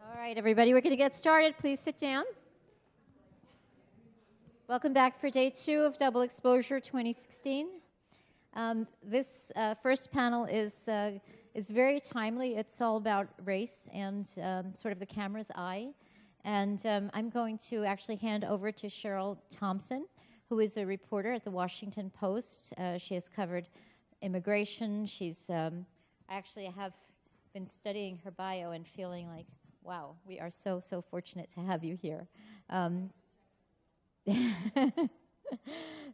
All right, everybody, we're going to get started. Please sit down. Welcome back for day 2 of Double Exposure 2016. This first panel is very timely. It's all about race and sort of the camera's eye. And I'm going to actually hand over to CHERYL Thompson, who is a reporter at the Washington Post. She has covered immigration. I actually have been studying her bio and feeling like, wow, we are so fortunate to have you here.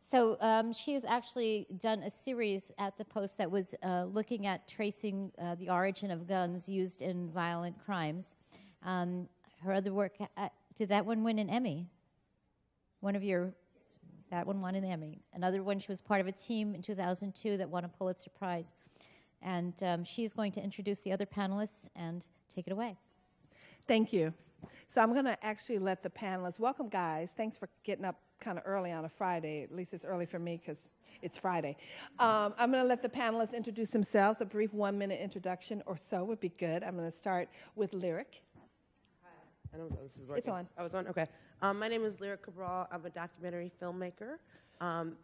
So she has actually done a series at the Post that was looking at tracing the origin of guns used in violent crimes. Her other work, did that one win an Emmy? That one won an Emmy. Another one, she was part of a team in 2002 that won a Pulitzer Prize. And she's going to introduce the other panelists and take it away. Thank you. So I'm going to actually let the panelists, welcome guys, thanks for getting up kind of early on a Friday, at least it's early for me because it's Friday. I'm going to let the panelists introduce themselves. A brief 1-minute introduction or so would be good. I'm going to start with Lyric. Hi, I don't know if this is working. It's on. Oh, it's on? Okay. My name is Lyric CABRAL. I'm a documentary filmmaker.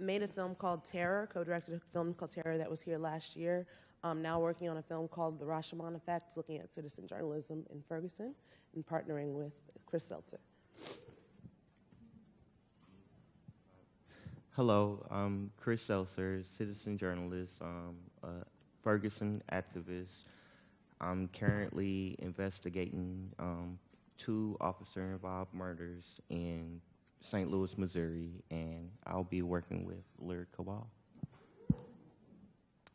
Made a film called Terror, co-directed a film called Terror that was here last year. I'm now working on a film called The Rashomon Effect, looking at citizen journalism in Ferguson and partnering with Chris Seltzer. Hello, I'm Chris Seltzer, citizen journalist, a Ferguson activist. I'm currently investigating 2 officer-involved murders in St. Louis, Missouri, and I'll be working with Lyric CABRAL.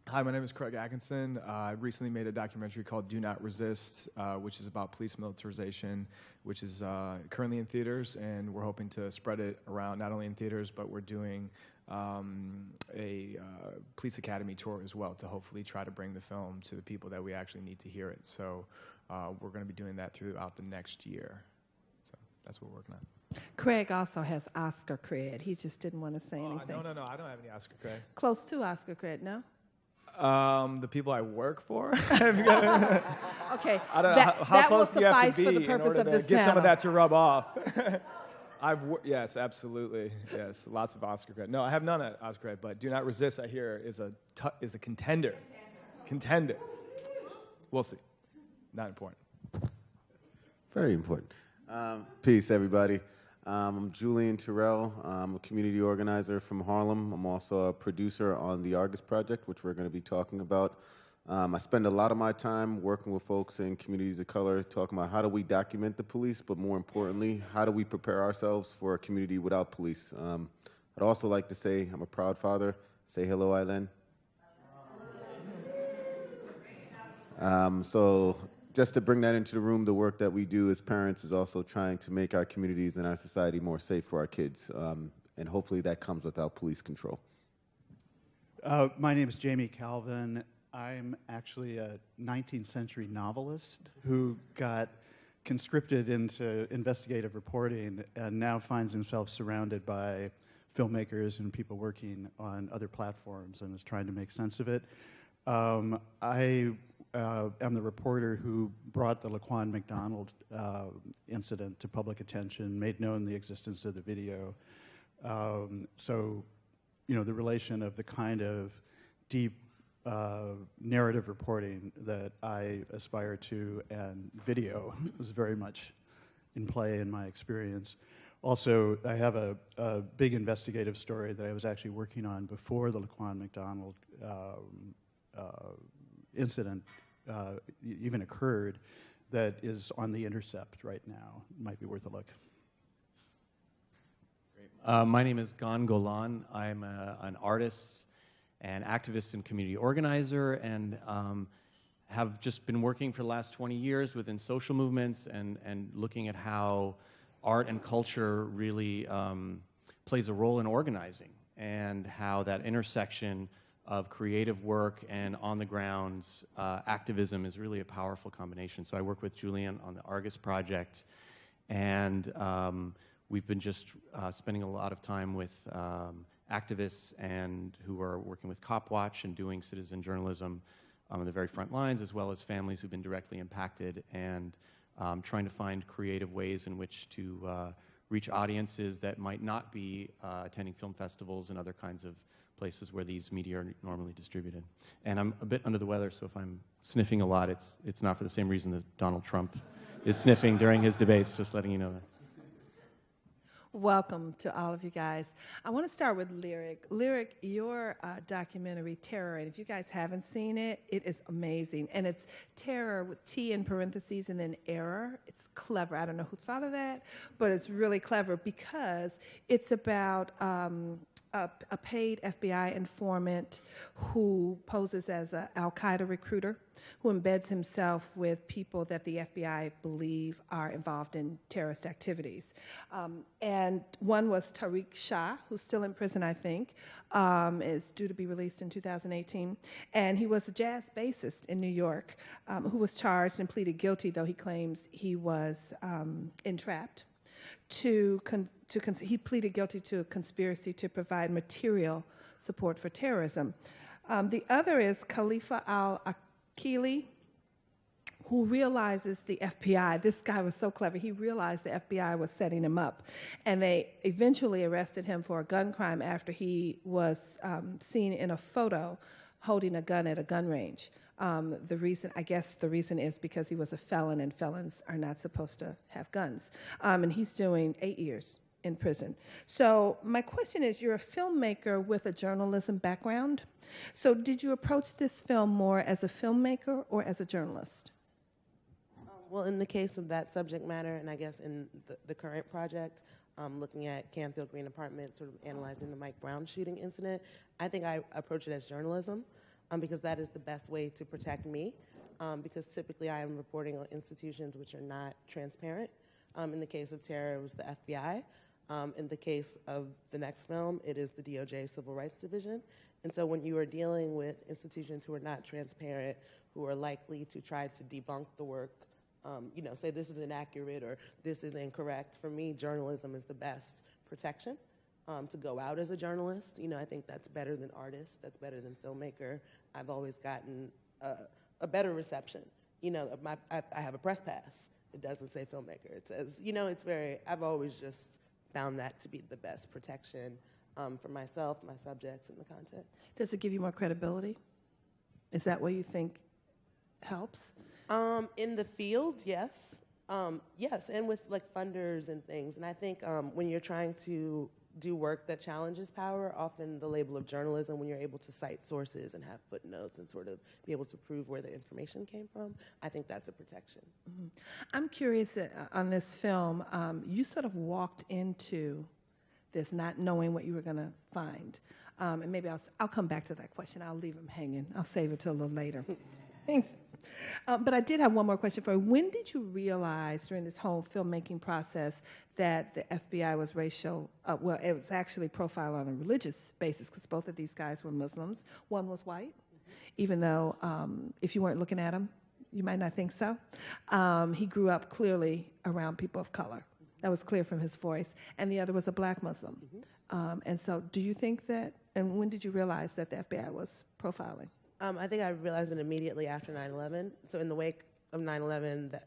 Hi, my name is Craig Atkinson. I recently made a documentary called Do Not Resist, which is about police militarization, which is currently in theaters, and we're hoping to spread it around not only in theaters, but we're doing a police academy tour as well to hopefully try to bring the film to the people that we actually need to hear it. So we're going to be doing that throughout the next year. So that's what we're working on. Craig also has Oscar cred. He just didn't want to say anything. No, I don't have any Oscar cred. Close to Oscar cred, no? The people I work for. Okay, I don't know how close do you have to be for the purpose of this get panel. some of that to rub off. Yes, absolutely, yes, lots of Oscar credit. No, I have none of Oscar credit, but Do Not Resist, I hear, is a contender. Contender. We'll see. Not important. Very important. Peace, everybody. I'm Julien TERRELL. I'm a community organizer from Harlem. I'm also a producer on the Argus Project, which we're going to be talking about. I spend a lot of my time working with folks in communities of color, talking about how do we document the police, but more importantly, how do we prepare ourselves for a community without police. I'd also like to say I'm a proud father. Say hello, Eileen. So just to bring that into the room, the work that we do as parents is also trying to make our communities and our society more safe for our kids. And hopefully that comes without police control. My name is Jamie Calvin. I'm actually a 19th century novelist who got conscripted into investigative reporting and now finds himself surrounded by filmmakers and people working on other platforms and is trying to make sense of it. I am the reporter who brought the Laquan McDonald incident to public attention, made known the existence of the video. So, you know, the relation of the kind of deep narrative reporting that I aspire to and video was very much in play in my experience. Also, I have a big investigative story that I was actually working on before the Laquan McDonald incident even occurred that is on The Intercept right now. Might be worth a look. My name is GOLAN. I'm an artist, an activist and community organizer, and have just been working for the last 20 years within social movements and looking at how art and culture really plays a role in organizing, and how that intersection of creative work and on-the-ground activism is really a powerful combination. So I work with Julien on the Argus Project, and we've been just spending a lot of time with activists and who are working with Cop Watch and doing citizen journalism on the very front lines, as well as families who've been directly impacted. And trying to find creative ways in which to reach audiences that might not be attending film festivals and other kinds of places where these media are normally distributed. And I'm a bit under the weather, so if I'm sniffing a lot, it's not for the same reason that Donald Trump is sniffing during his debates, just letting you know that. Welcome to all of you guys. I want to start with Lyric. Lyric, your documentary, Terror, and if you guys haven't seen it, it is amazing. And it's Terror with T in parentheses and then error. It's clever. I don't know who thought of that, but it's really clever because it's about a paid FBI informant who poses as an al-Qaeda recruiter who embeds himself with people that the FBI believe are involved in terrorist activities. And one was Tariq Shah, who's still in prison, I think, is due to be released in 2018. And he was a jazz bassist in New York who was charged and pleaded guilty, though he claims he was entrapped. He pleaded guilty to a conspiracy to provide material support for terrorism. The other is Khalifa al-Akili, who realizes the FBI, this guy was so clever, he realized the FBI was setting him up. And they eventually arrested him for a gun crime after he was seen in a photo holding a gun at a gun range. I guess the reason is because he was a felon, and felons are not supposed to have guns. And he's doing 8 years in prison. So my question is, you're a filmmaker with a journalism background. So did you approach this film more as a filmmaker or as a journalist? Well, in the case of that subject matter, and I guess in the current project, looking at Canfield Green Apartment, sort of analyzing the Mike Brown shooting incident, I think I approach it as journalism because that is the best way to protect me because typically I am reporting on institutions which are not transparent. In the case of Terror, it was the FBI. In the case of the next film, it is the DOJ Civil Rights Division. And so when you are dealing with institutions who are not transparent, who are likely to try to debunk the work, say this is inaccurate or this is incorrect, for me, journalism is the best protection. To go out as a journalist, I think that's better than artist, that's better than filmmaker. I've always gotten a better reception. I have a press pass. It doesn't say filmmaker. It says, I've always just found that to be the best protection for myself, my subjects, and the content. Does it give you more credibility? Is that what you think helps? In the field, yes. Yes, and with funders and things. And I think when you're trying to do work that challenges power, often the label of journalism, when you're able to cite sources and have footnotes and sort of be able to prove where the information came from, I think that's a protection. Mm-hmm. I'm curious on this film, you sort of walked into this not knowing what you were going to find. And maybe I'll come back to that question. I'll leave them hanging. I'll save it till a little later. Thanks. But I did have one more question for you. When did you realize during this whole filmmaking process that the FBI was racial? It was actually profiled on a religious basis because both of these guys were Muslims. One was white, even though if you weren't looking at him, you might not think so. He grew up clearly around people of color. That was clear from his voice. And the other was a black Muslim. And so do you think that, and when did you realize that the FBI was profiling? I think I realized it immediately after 9/11. So in the wake of 9/11,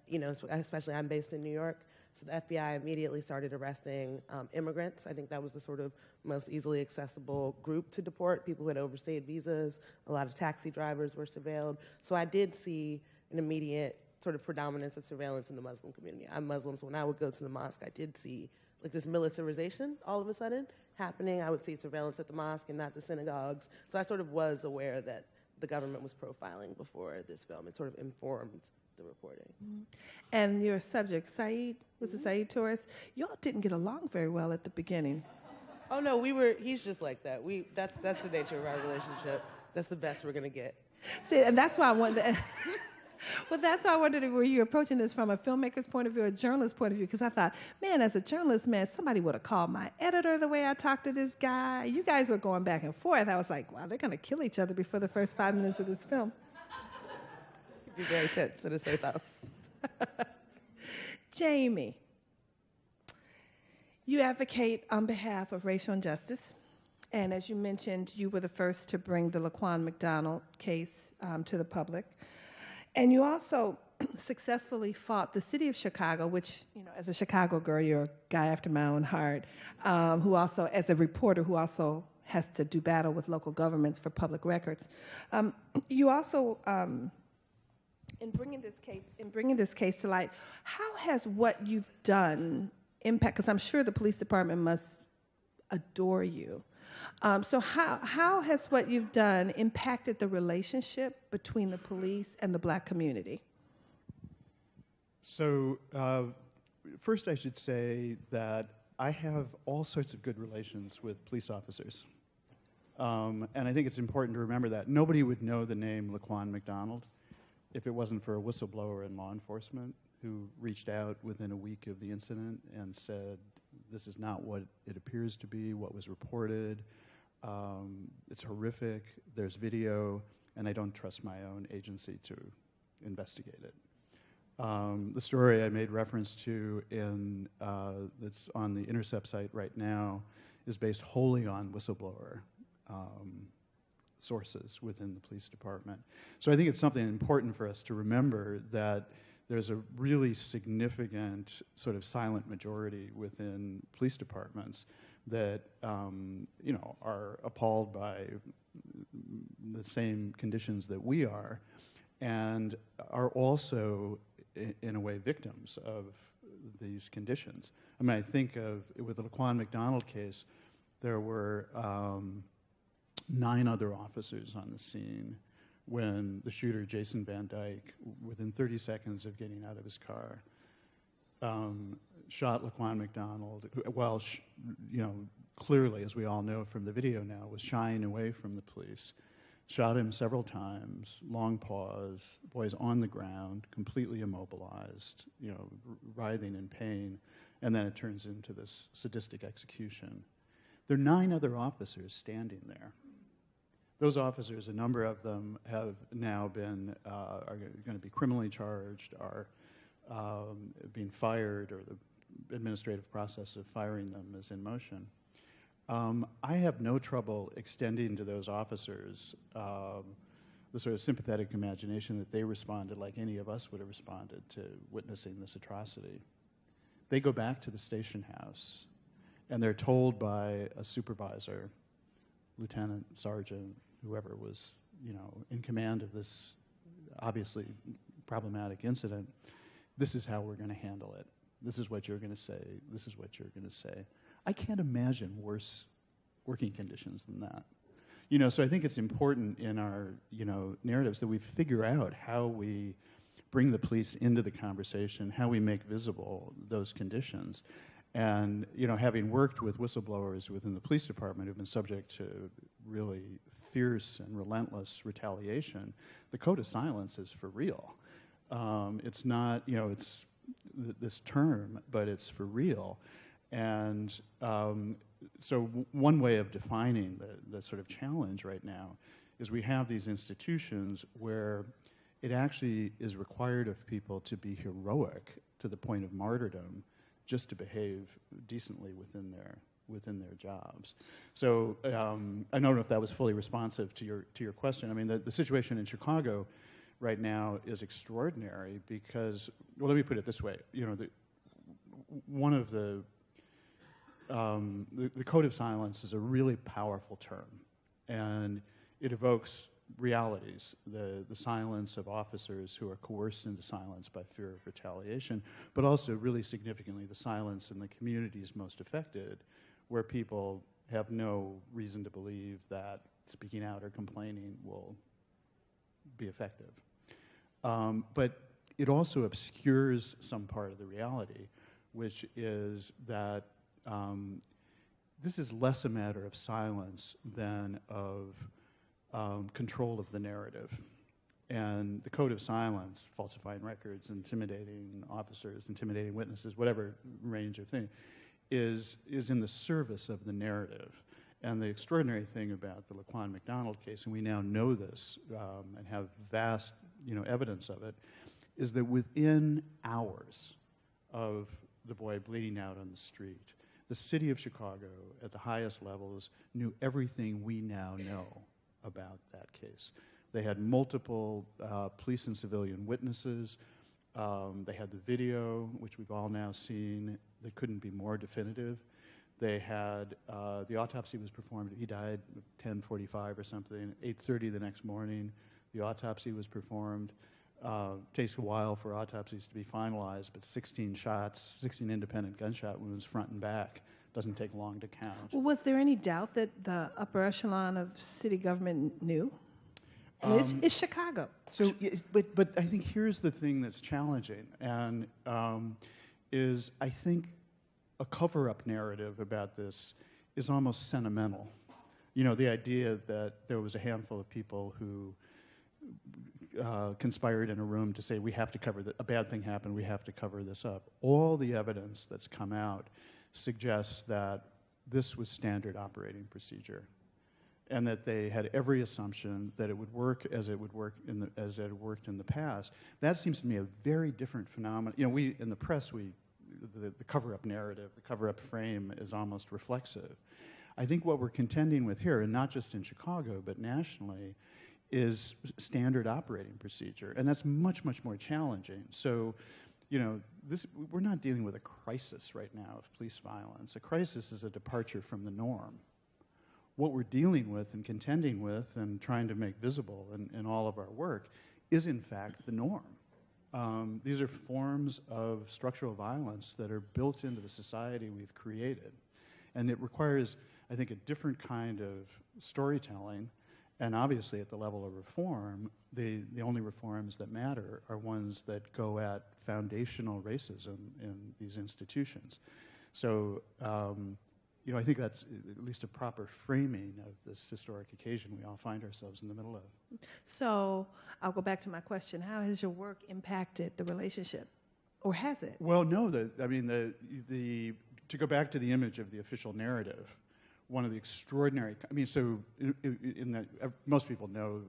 especially I'm based in New York, so the FBI immediately started arresting immigrants. I think that was the sort of most easily accessible group to deport, people who had overstayed visas. A lot of taxi drivers were surveilled. So I did see an immediate sort of predominance of surveillance in the Muslim community. I'm Muslim, so when I would go to the mosque, I did see this militarization all of a sudden happening. I would see surveillance at the mosque and not the synagogues. So I sort of was aware that the government was profiling before this film. It sort of informed the reporting. Mm-hmm. And your subject, Saeed, was it Saeed Torres? Y'all didn't get along very well at the beginning. Oh no, he's just like that. That's the nature of our relationship. That's the best we're gonna get. See, and that's why I wanted well, that's why I wondered, were you approaching this from a filmmaker's point of view or a journalist's point of view? Because I thought, man, as a journalist, somebody would have called my editor the way I talked to this guy. You guys were going back and forth. I was like, wow, they're going to kill each other before the first 5 minutes of this film. You'd be very tense in a safe house. Jamie, you advocate on behalf of racial injustice. And as you mentioned, you were the first to bring the Laquan McDonald case to the public. And you also successfully fought the city of Chicago, which, you know, as a Chicago girl, you're a guy after my own heart, who also, as a reporter, who also has to do battle with local governments for public records. You also, in bringing this case to light, how has what you've done impact? Because I'm sure the police department must adore you. So how has what you've done impacted the relationship between the police and the Black community? So first I should say that I have all sorts of good relations with police officers. And I think it's important to remember that. Nobody would know the name Laquan McDonald if it wasn't for a whistleblower in law enforcement who reached out within a week of the incident and said, this is not what it appears to be, what was reported. It's horrific, there's video, and I don't trust my own agency to investigate it. The story I made reference to that's on the Intercept site right now is based wholly on whistleblower sources within the police department. So I think it's something important for us to remember that there's a really significant sort of silent majority within police departments that you know, are appalled by the same conditions that we are, and are also, in a way, victims of these conditions. I mean, I think of, with the Laquan McDonald case, there were 9 other officers on the scene when the shooter, Jason Van Dyke, within 30 seconds of getting out of his car, shot Laquan McDonald, who, well, you know, clearly, as we all know from the video now, was shying away from the police. Shot him several times, long pause, the boy's on the ground, completely immobilized, you know, writhing in pain, and then it turns into this sadistic execution. There are 9 other officers standing there. Those officers, a number of them have now been, are going to be criminally charged, are being fired, or the administrative process of firing them is in motion. I have no trouble extending to those officers the sort of sympathetic imagination that they responded like any of us would have responded to witnessing this atrocity. They go back to the station house, and they're told by a supervisor, lieutenant, sergeant, whoever was, you know, in command of this obviously problematic incident, this is how we're going to handle it. This is what you're going to say. This is what you're going to say. I can't imagine worse working conditions than that. You know, so I think it's important in our, you know, narratives that we figure out how we bring the police into the conversation, how we make visible those conditions. And, you know, having worked with whistleblowers within the police department who've been subject to really fierce and relentless retaliation, the code of silence is for real. It's not, you know, it's this term, but it's for real. And so one way of defining the sort of challenge right now is we have these institutions where it actually is required of people to be heroic to the point of martyrdom just to behave decently within their jobs. So I don't know if that was fully responsive to your question. I mean, the situation in Chicago right now is extraordinary because, well, let me put it this way. You know, one of the code of silence is a really powerful term, and it evokes realities, the silence of officers who are coerced into silence by fear of retaliation, but also really significantly the silence in the communities most affected, where people have no reason to believe that speaking out or complaining will be effective. But it also obscures some part of the reality, which is that this is less a matter of silence than of control of the narrative. And the code of silence, falsifying records, intimidating officers, intimidating witnesses, whatever range of thing, is in the service of the narrative. And the extraordinary thing about the Laquan McDonald case, and we now know this and have vast, you know, evidence of it, is that within hours of the boy bleeding out on the street, the city of Chicago, at the highest levels, knew everything we now know about that case. They had multiple police and civilian witnesses. They had the video, which we've all now seen. They couldn't be more definitive. They had, the autopsy was performed. He died at 10:45 or something. 8:30 the next morning, the autopsy was performed. Takes a while for autopsies to be finalized, but 16 shots, 16 independent gunshot wounds front and back. Doesn't take long to count. Well, was there any doubt that the upper echelon of city government knew? I mean, it's Chicago. So, but I think here's the thing that's challenging, and is I think a cover-up narrative about this is almost sentimental. You know, the idea that there was a handful of people who conspired in a room to say, we have to cover a bad thing happened, we have to cover this up. All the evidence that's come out suggests that this was standard operating procedure, and that they had every assumption that it would work as it would work as it had worked in the past. That seems to me a very different phenomenon. You know, we in the press, the cover-up narrative, the cover-up frame is almost reflexive. I think what we're contending with here, and not just in Chicago but nationally, is standard operating procedure, and that's much, much more challenging. So, you know, we're not dealing with a crisis right now of police violence. A crisis is a departure from the norm. What we're dealing with and contending with and trying to make visible in all of our work is, in fact, the norm. These are forms of structural violence that are built into the society we've created. And it requires, I think, a different kind of storytelling. And obviously, at the level of reform, the only reforms that matter are ones that go at foundational racism in these institutions. So, you know, I think that's at least a proper framing of this historic occasion we all find ourselves in the middle of. So I'll go back to my question. How has your work impacted the relationship? Or has it? Well, no. To go back to the image of the official narrative, one of the extraordinary, I mean, so most people know,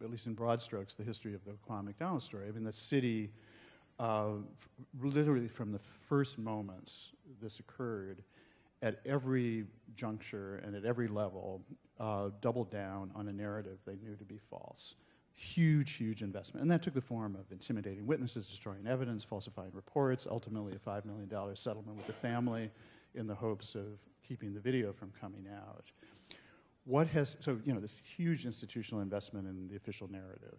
at least in broad strokes, the history of the Laquan McDonald story. I mean, the city, literally from the first moments this occurred, at every juncture and at every level, doubled down on a narrative they knew to be false. Huge, huge investment. And that took the form of intimidating witnesses, destroying evidence, falsifying reports, ultimately a $5 million settlement with the family in the hopes of keeping the video from coming out. So, you know, this huge institutional investment in the official narrative.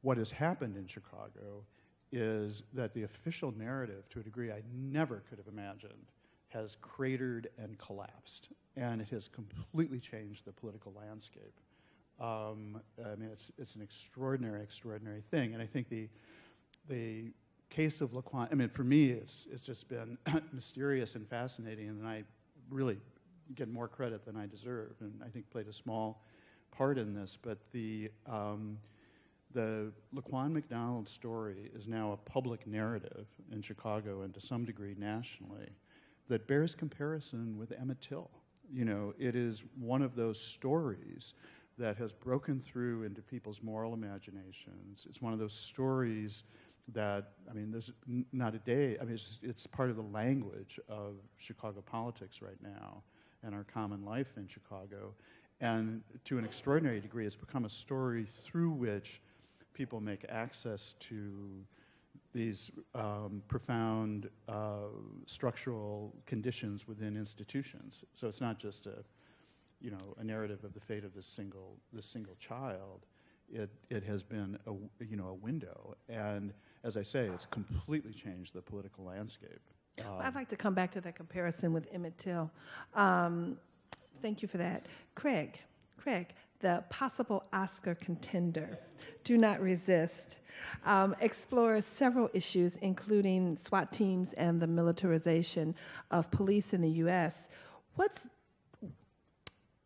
What has happened in Chicago is that the official narrative, to a degree I never could have imagined, has cratered and collapsed. And it has completely changed the political landscape. I mean, it's an extraordinary, extraordinary thing. And I think the case of Laquan, I mean, for me, it's just been mysterious and fascinating, and I really get more credit than I deserve, and I think played a small part in this. But the Laquan McDonald story is now a public narrative in Chicago and to some degree nationally that bears comparison with Emmett Till. You know, it is one of those stories that has broken through into people's moral imaginations. It's one of those stories that, I mean, there's not a day, I mean, it's part of the language of Chicago politics right now and our common life in Chicago. And to an extraordinary degree, it's become a story through which people make access to these profound structural conditions within institutions. So it's not just a narrative of the fate of this single child. It has been a window, and as I say, it's completely changed the political landscape. I'd like to come back to that comparison with Emmett Till. Thank you for that. Craig, the possible Oscar contender, Do Not Resist, explores several issues, including SWAT teams and the militarization of police in the U.S.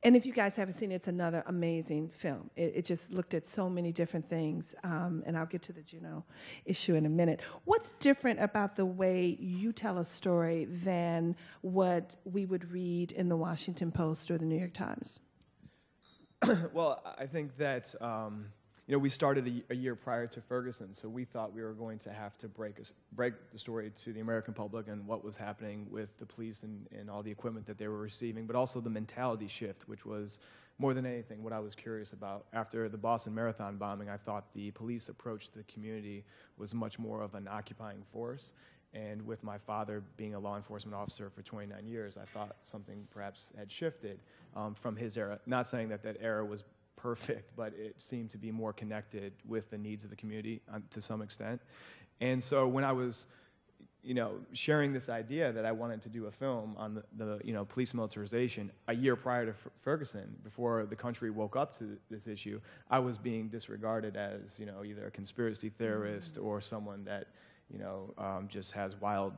And if you guys haven't seen it, it's another amazing film. It just looked at so many different things, and I'll get to the Juno issue in a minute. What's different about the way you tell a story than what we would read in the Washington Post or the New York Times? Well, I think that we started a year prior to Ferguson, so we thought we were going to have to break the story to the American public and what was happening with the police and all the equipment that they were receiving, but also the mentality shift, which was more than anything what I was curious about. After the Boston Marathon bombing, I thought the police approach to the community was much more of an occupying force. And with my father being a law enforcement officer for 29 years, I thought something perhaps had shifted from his era. Not saying that that era was perfect, but it seemed to be more connected with the needs of the community to some extent. And so when I was sharing this idea that I wanted to do a film on the police militarization a year prior to Ferguson, before the country woke up to this issue, I was being disregarded as either a conspiracy theorist or someone that just has wild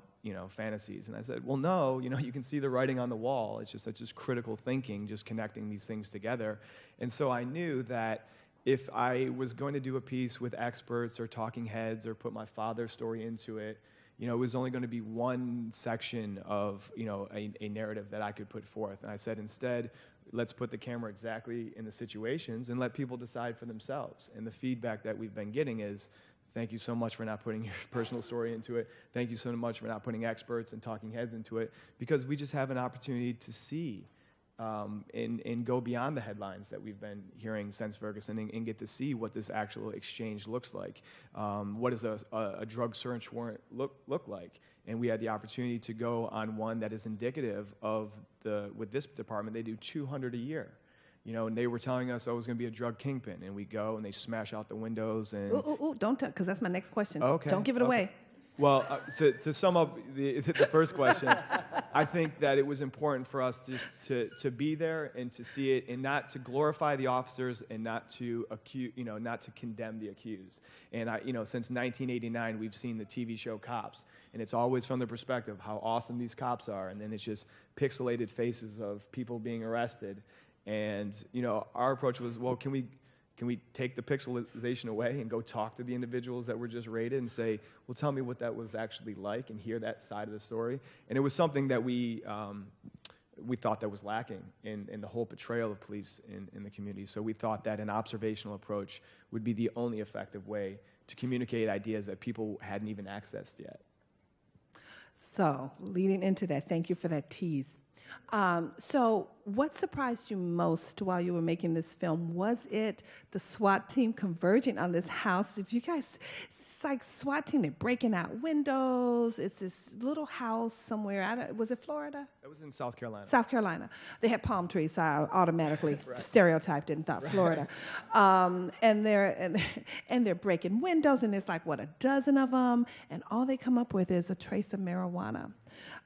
fantasies. And I said, well, no, you can see the writing on the wall. It's just critical thinking, just connecting these things together. And so I knew that if I was going to do a piece with experts or talking heads or put my father's story into it, it was only going to be one section of a narrative that I could put forth. And I said, instead, let's put the camera exactly in the situations and let people decide for themselves. And the feedback that we've been getting is, thank you so much for not putting your personal story into it. Thank you so much for not putting experts and talking heads into it, because we just have an opportunity to see and go beyond the headlines that we've been hearing since Ferguson and get to see what this actual exchange looks like. What does a drug search warrant look like? And we had the opportunity to go on one that is indicative of with this department, they do 200 a year. And they were telling us, oh, it was going to be a drug kingpin. And we go, and they smash out the windows. And Ooh, don't tell, because that's my next question. Okay. Don't give it away. Well, to sum up the first question, I think that it was important for us to be there and to see it, and not to glorify the officers and not to not to condemn the accused. And since 1989, we've seen the TV show Cops, and it's always from the perspective of how awesome these cops are, and then it's just pixelated faces of people being arrested. And our approach was, well, can we take the pixelization away and go talk to the individuals that were just raided and say, well, tell me what that was actually like, and hear that side of the story. And it was something that we thought that was lacking in the whole portrayal of police in the community. So we thought that an observational approach would be the only effective way to communicate ideas that people hadn't even accessed yet. So leading into that, thank you for that tease. So what surprised you most while you were making this film? Was it the SWAT team converging on this house? If you guys, it's like SWAT team, they're breaking out windows. It's this little house somewhere. Was it Florida? That was in South Carolina. South Carolina. They had palm trees, so I automatically stereotyped it and thought Florida. And they're breaking windows, and there's like, a dozen of them, and all they come up with is a trace of marijuana.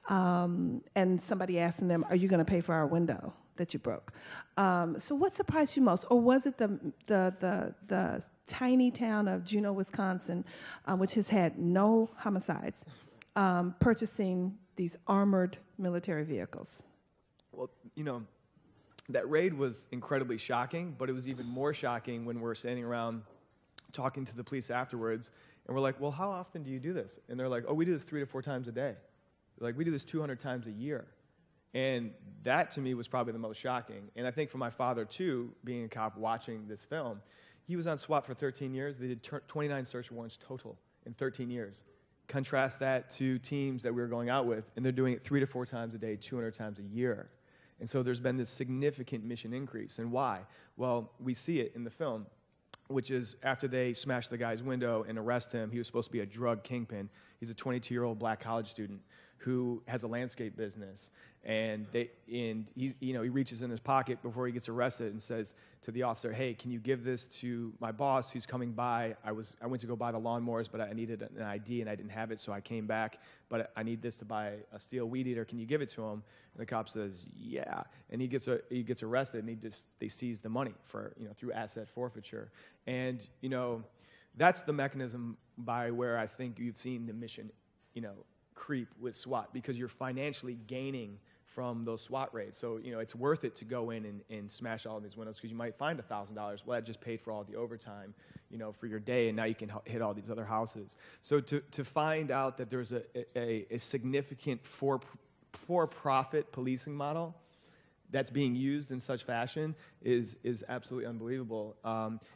And somebody asking them, are you going to pay for our window that you broke? So what surprised you most? Or was it the tiny town of Juneau, Wisconsin, which has had no homicides, purchasing these armored military vehicles? Well, that raid was incredibly shocking, but it was even more shocking when we're standing around talking to the police afterwards, and we're like, well, how often do you do this? And they're like, oh, we do this 3 to 4 times a day. Like, we do this 200 times a year. And that, to me, was probably the most shocking. And I think for my father, too, being a cop watching this film, he was on SWAT for 13 years. They did 29 search warrants total in 13 years. Contrast that to teams that we were going out with, and they're doing it 3 to 4 times a day, 200 times a year. And so there's been this significant mission increase. And why? Well, we see it in the film, which is after they smash the guy's window and arrest him, he was supposed to be a drug kingpin. He's a 22-year-old black college student who has a landscape business, and he reaches in his pocket before he gets arrested and says to the officer, "Hey, can you give this to my boss who's coming by? I went to go buy the lawnmowers, but I needed an ID and I didn't have it, so I came back. But I need this to buy a steel weed eater. Can you give it to him?" And the cop says, "Yeah," and he gets arrested, and they seize the money for through asset forfeiture, and that's the mechanism by where I think you've seen the mission creep with SWAT, because you're financially gaining from those SWAT raids. So, it's worth it to go in and smash all of these windows, because you might find $1,000. Well, that just paid for all the overtime, for your day, and now you can hit all these other houses. So to find out that there's a significant for-profit policing model that's being used in such fashion is absolutely unbelievable.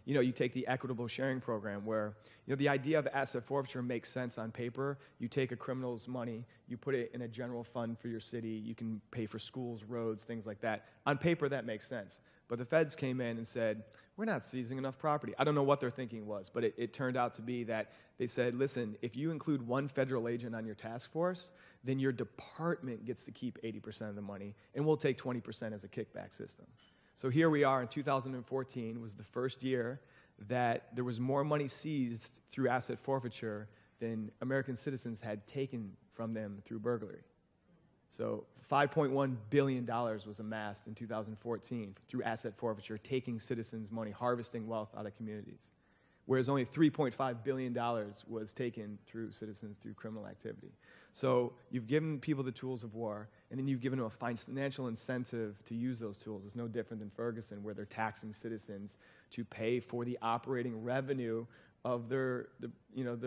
You know, you take the equitable sharing program where, you know, the idea of asset forfeiture makes sense on paper. You take a criminal's money, you put it in a general fund for your city, you can pay for schools, roads, things like that. On paper, that makes sense. But the feds came in and said, we're not seizing enough property. I don't know what their thinking was, but it turned out to be that they said, listen, if you include one federal agent on your task force, then your department gets to keep 80% of the money, and we'll take 20% as a kickback system. So here we are in 2014 was the first year that there was more money seized through asset forfeiture than American citizens had taken from them through burglary. So $5.1 billion was amassed in 2014 through asset forfeiture, taking citizens' money, harvesting wealth out of communities, whereas only $3.5 billion was taken through citizens through criminal activity. So you've given people the tools of war, and then you've given them a financial incentive to use those tools. It's no different than Ferguson, where they're taxing citizens to pay for the operating revenue of their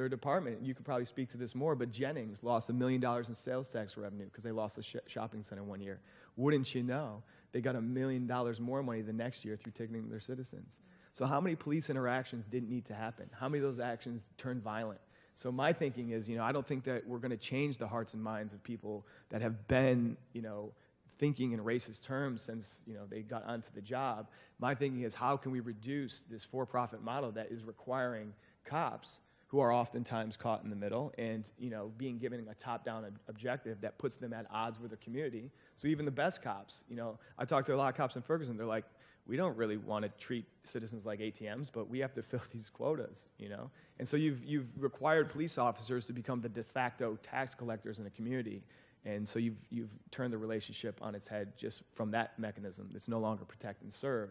department. You could probably speak to this more, but Jennings lost $1 million in sales tax revenue because they lost a shopping center one year. Wouldn't you know, they got $1 million more money the next year through ticketing their citizens. So how many police interactions didn't need to happen? How many of those actions turned violent? So my thinking is, you know, I don't think that we're going to change the hearts and minds of people that have been, you know, thinking in racist terms since, you know, they got onto the job. My thinking is, how can we reduce this for-profit model that is requiring cops, who are oftentimes caught in the middle and, you know, being given a top-down objective that puts them at odds with their community. So even the best cops, you know, I talked to a lot of cops in Ferguson, they're like, we don't really want to treat citizens like ATMs, but we have to fill these quotas, you know? And so you've required police officers to become the de facto tax collectors in a community. And so you've turned the relationship on its head just from that mechanism. It's no longer protect and serve.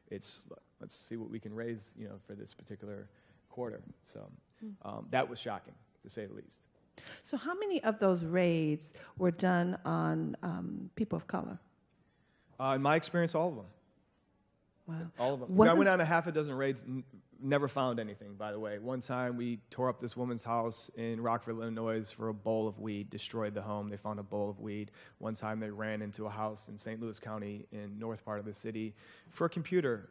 It's, let's see what we can raise, you know, for this particular quarter. So that was shocking, to say the least. So how many of those raids were done on people of color? In my experience, all of them. Wow. All of them. I went on a half a dozen raids, never found anything, by the way. One time we tore up this woman's house in Rockford, Illinois for a bowl of weed, destroyed the home. They found a bowl of weed. One time they ran into a house in St. Louis County in north part of the city for a computer.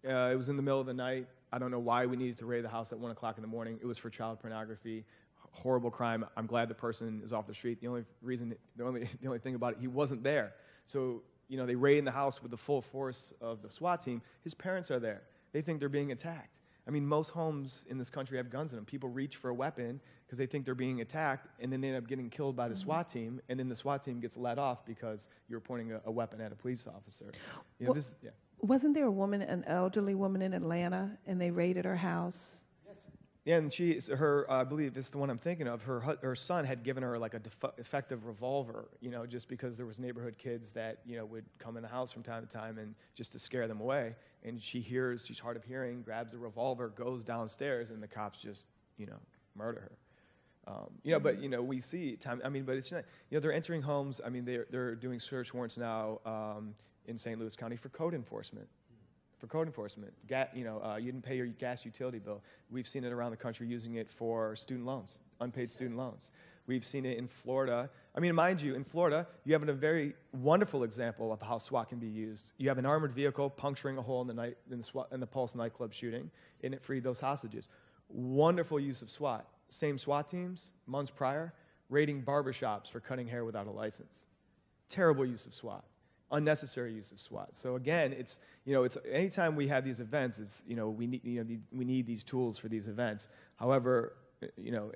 It was in the middle of the night. I don't know why we needed to raid the house at 1 o'clock in the morning. It was for child pornography. Horrible crime. I'm glad the person is off the street. The only thing about it, he wasn't there. So, you know, they raid in the house with the full force of the SWAT team. His parents are there. They think they're being attacked. I mean, most homes in this country have guns in them. People reach for a weapon because they think they're being attacked, and then they end up getting killed by the SWAT team, and then the SWAT team gets let off because you're pointing a weapon at a police officer. You know, Wasn't there a woman, an elderly woman in Atlanta, and they raided her house? Yeah, and I believe this is the one I'm thinking of. Her son had given her like a effective revolver, you know, just because there was neighborhood kids that, you know, would come in the house from time to time and just to scare them away. And she's hard of hearing, grabs a revolver, goes downstairs, and the cops just, you know, murder her. You know, but, you know, we see time. I mean, but it's not, you know, they're entering homes. I mean, they're doing search warrants now in St. Louis County for code enforcement. You didn't pay your gas utility bill. We've seen it around the country using it for student loans, unpaid student loans. We've seen it in Florida. I mean, mind you, in Florida, you have a very wonderful example of how SWAT can be used. You have an armored vehicle puncturing a hole in the Pulse nightclub shooting, and it freed those hostages. Wonderful use of SWAT. Same SWAT teams, months prior, raiding barbershops for cutting hair without a license. Terrible use of SWAT. Unnecessary use of SWAT. So again, it's anytime we have these events, it's, you know, we need these tools for these events. However, you know,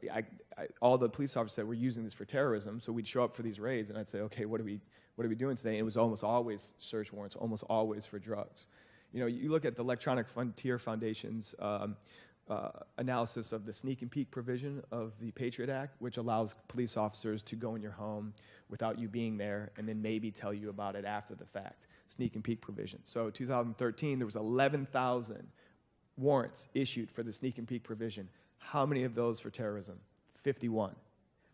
all the police officers said we're using this for terrorism, so we'd show up for these raids, and I'd say, okay, what are we doing today? And it was almost always search warrants, almost always for drugs. You know, you look at the Electronic Frontier Foundation's analysis of the sneak and peek provision of the Patriot Act, which allows police officers to go in your home without you being there and then maybe tell you about it after the fact. Sneak and peek provision. So 2013, there was 11,000 warrants issued for the sneak and peek provision. How many of those for terrorism? 51.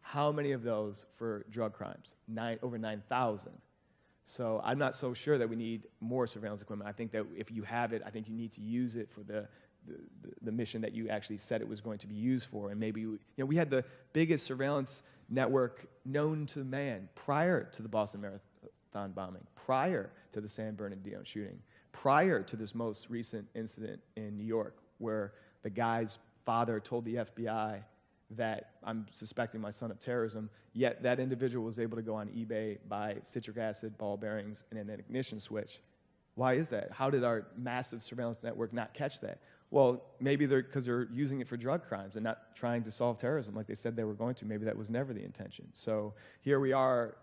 How many of those for drug crimes? Over 9,000. So I'm not so sure that we need more surveillance equipment. I think that if you have it, I think you need to use it for the mission that you actually said it was going to be used for. And maybe, you know, we had the biggest surveillance network known to man prior to the Boston Marathon marathon bombing, prior to the San Bernardino shooting, prior to this most recent incident in New York, where the guy's father told the FBI that I'm suspecting my son of terrorism, yet that individual was able to go on eBay, buy citric acid, ball bearings, and an ignition switch. Why is that? How did our massive surveillance network not catch that? Well, maybe because they're using it for drug crimes and not trying to solve terrorism like they said they were going to. Maybe that was never the intention. So here we are,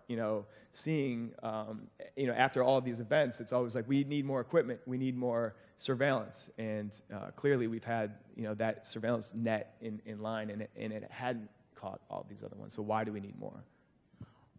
seeing, after all of these events, it's always like we need more equipment, we need more surveillance, and clearly we've had, that surveillance net in line, and it hadn't caught all these other ones. So why do we need more?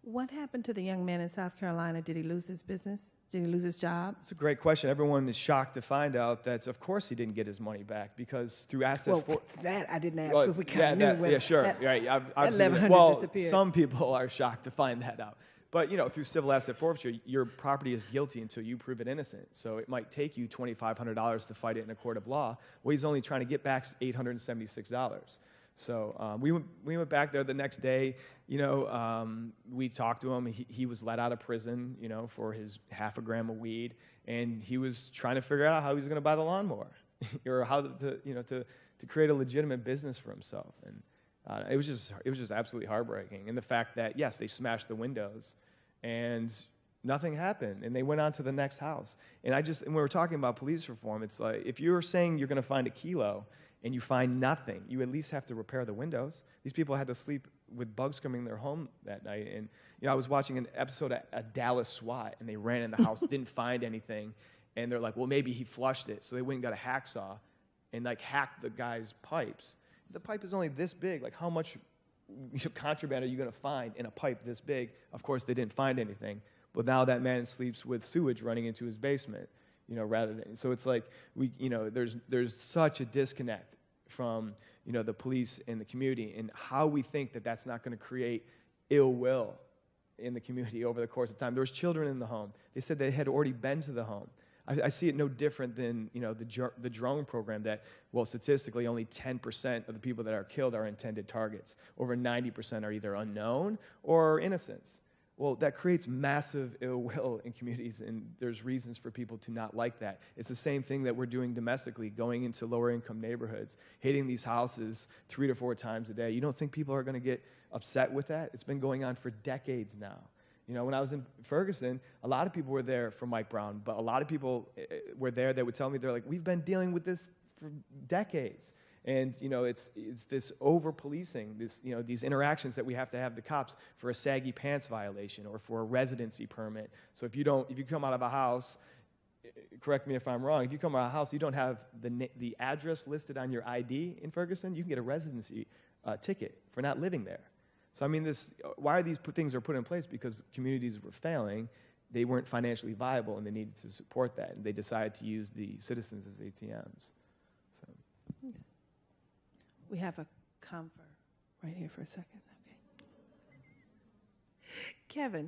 What happened to the young man in South Carolina? Did he lose his business? Did he lose his job? It's a great question. Everyone is shocked to find out that, of course, he didn't get his money back because through asset. That I didn't ask because we kind of knew. Yeah, sure. That, right. Disappeared. Some people are shocked to find that out. But through civil asset forfeiture, your property is guilty until you prove it innocent. So it might take you $2,500 to fight it in a court of law. Well, he's only trying to get back $876. So we went back there the next day. We talked to him. He was let out of prison, for his half a gram of weed, and he was trying to figure out how he was going to buy the lawnmower, or how to create a legitimate business for himself. And it was just absolutely heartbreaking. And the fact that yes, they smashed the windows, and nothing happened, and they went on to the next house. And when we were talking about police reform, it's like if you're saying you're going to find a kilo and you find nothing, you at least have to repair the windows. These people had to sleep with bugs coming in their home that night. And I was watching an episode of Dallas SWAT, and they ran in the house, didn't find anything, and they're like, well, maybe he flushed it. So they went and got a hacksaw and hacked the guy's pipes. The pipe is only this big. Like, how much contraband are you going to find in a pipe this big? Of course, they didn't find anything. But now that man sleeps with sewage running into his basement. Rather than, so it's like there's such a disconnect from the police and the community, and how we think that that's not going to create ill will in the community over the course of time. There was children in the home. They said they had already been to the home. I see it no different than the drone program that, well, statistically only 10% of the people that are killed are intended targets. Over 90% are either unknown or innocents. Well, that creates massive ill will in communities, and there's reasons for people to not like that. It's the same thing that we're doing domestically, going into lower-income neighborhoods, hitting these houses 3 to 4 times a day. You don't think people are going to get upset with that? It's been going on for decades now. When I was in Ferguson, a lot of people were there for Mike Brown, but a lot of people were there that would tell me, they're like, we've been dealing with this for decades. And, it's this over-policing, these interactions that we have to have the cops for a saggy pants violation or for a residency permit. So if you come out of a house, correct me if I'm wrong, if you come out of a house, you don't have the address listed on your ID in Ferguson, you can get a residency ticket for not living there. So, why are these things are put in place? Because communities were failing, they weren't financially viable, and they needed to support that, and they decided to use the citizens as ATMs. So. Yes. We have a confer right here for a second. Okay.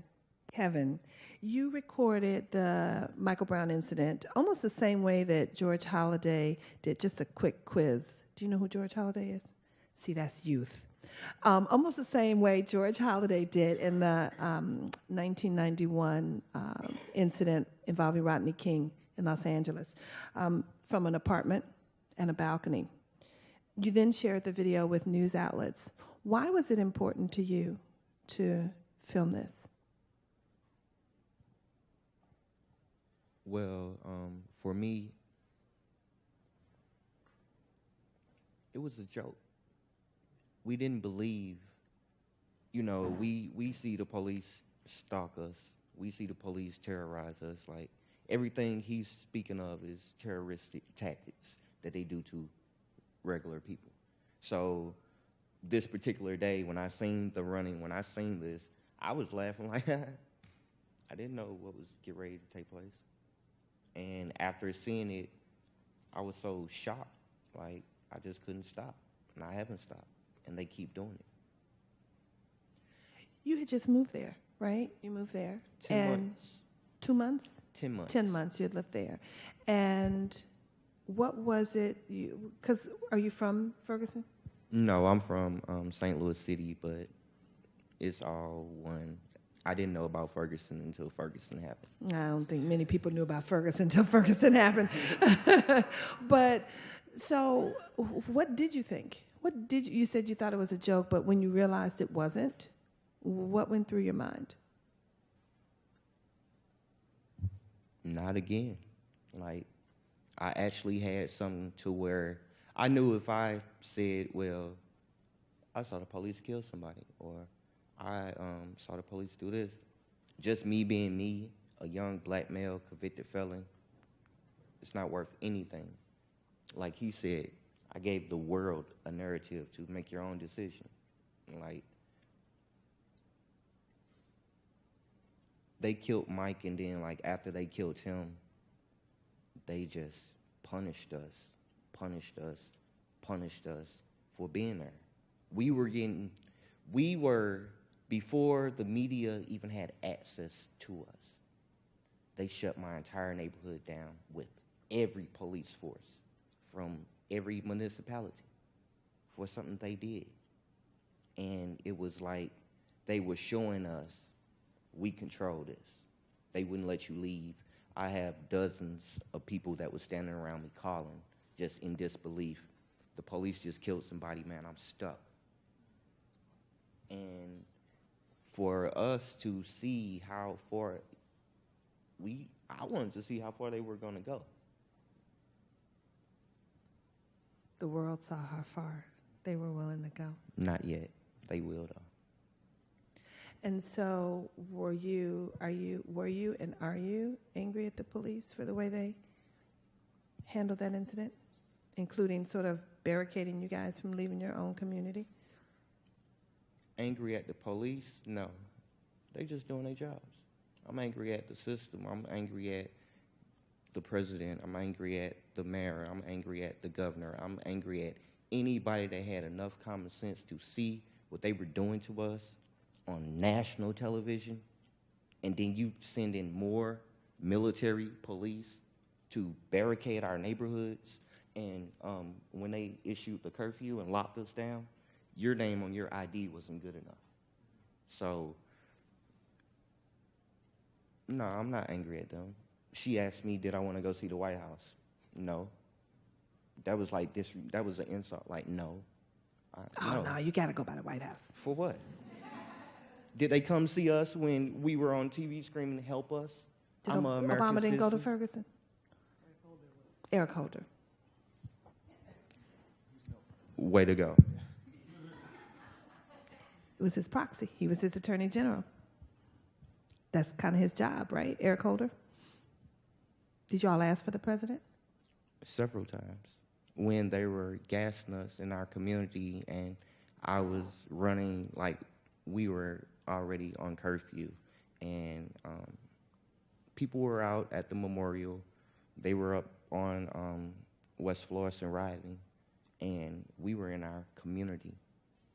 Kevin, you recorded the Michael Brown incident almost the same way that George Holliday did. Just a quick quiz. Do you know who George Holliday is? See, that's youth. Almost the same way George Holliday did in the 1991 incident involving Rodney King in Los Angeles, from an apartment and a balcony. You then shared the video with news outlets. Why was it important to you to film this? Well, for me, it was a joke. We didn't believe, we see the police stalk us. We see the police terrorize us. Like, everything he's speaking of is terroristic tactics that they do to regular people. So this particular day, when I seen the running, when I seen this, I was laughing like, I didn't know what was getting ready to take place. And after seeing it, I was so shocked. Like, I just couldn't stop. And I haven't stopped. And they keep doing it. You had just moved there, right? You moved there. 10 months. 2 months? 10 months. 10 months you had lived there. And what was it? Because are you from Ferguson? No, I'm from St. Louis City, but it's all one. I didn't know about Ferguson until Ferguson happened. I don't think many people knew about Ferguson until Ferguson happened. But so, what did you think? You said you thought it was a joke, but when you realized it wasn't, what went through your mind? Not again. Like, I actually had something to where I knew if I said, well, I saw the police kill somebody, or I saw the police do this, just me being me, a young black male convicted felon, it's not worth anything. Like he said, I gave the world a narrative to make your own decision. Like, they killed Mike, and then, like, after they killed him, they just punished us for being there. We were, before the media even had access to us, they shut my entire neighborhood down with every police force from every municipality for something they did. And it was like they were showing us, we control this. They wouldn't let you leave. I have dozens of people that were standing around me calling, just in disbelief. The police just killed somebody, man, I'm stuck. And for us to see how far I wanted to see how far they were gonna go. The world saw how far they were willing to go. Not yet. They will, though. And so, were you and are you angry at the police for the way they handled that incident, including sort of barricading you guys from leaving your own community? Angry at the police? No. They just doing their jobs. I'm angry at the system. I'm angry at the president. I'm angry at the mayor. I'm angry at the governor. I'm angry at anybody that had enough common sense to see what they were doing to us on national television, and then you send in more military police to barricade our neighborhoods, and when they issued the curfew and locked us down, your name on your ID wasn't good enough. So, no, I'm not angry at them. She asked me, did I want to go see the White House? No. That was like this. That was an insult. Like, no. No, you got to go by the White House. For what? Did they come see us when we were on TV screaming, help us? Did I'm an American Obama didn't go to citizen. Ferguson? Eric Holder. Way to go. It was his proxy. He was his attorney general. That's kind of his job, right, Eric Holder? Did you all ask for the president? Several times. When they were gassing us in our community and I was running, like, we were already on curfew, and people were out at the memorial. They were up on West Florissant rioting, and we were in our community,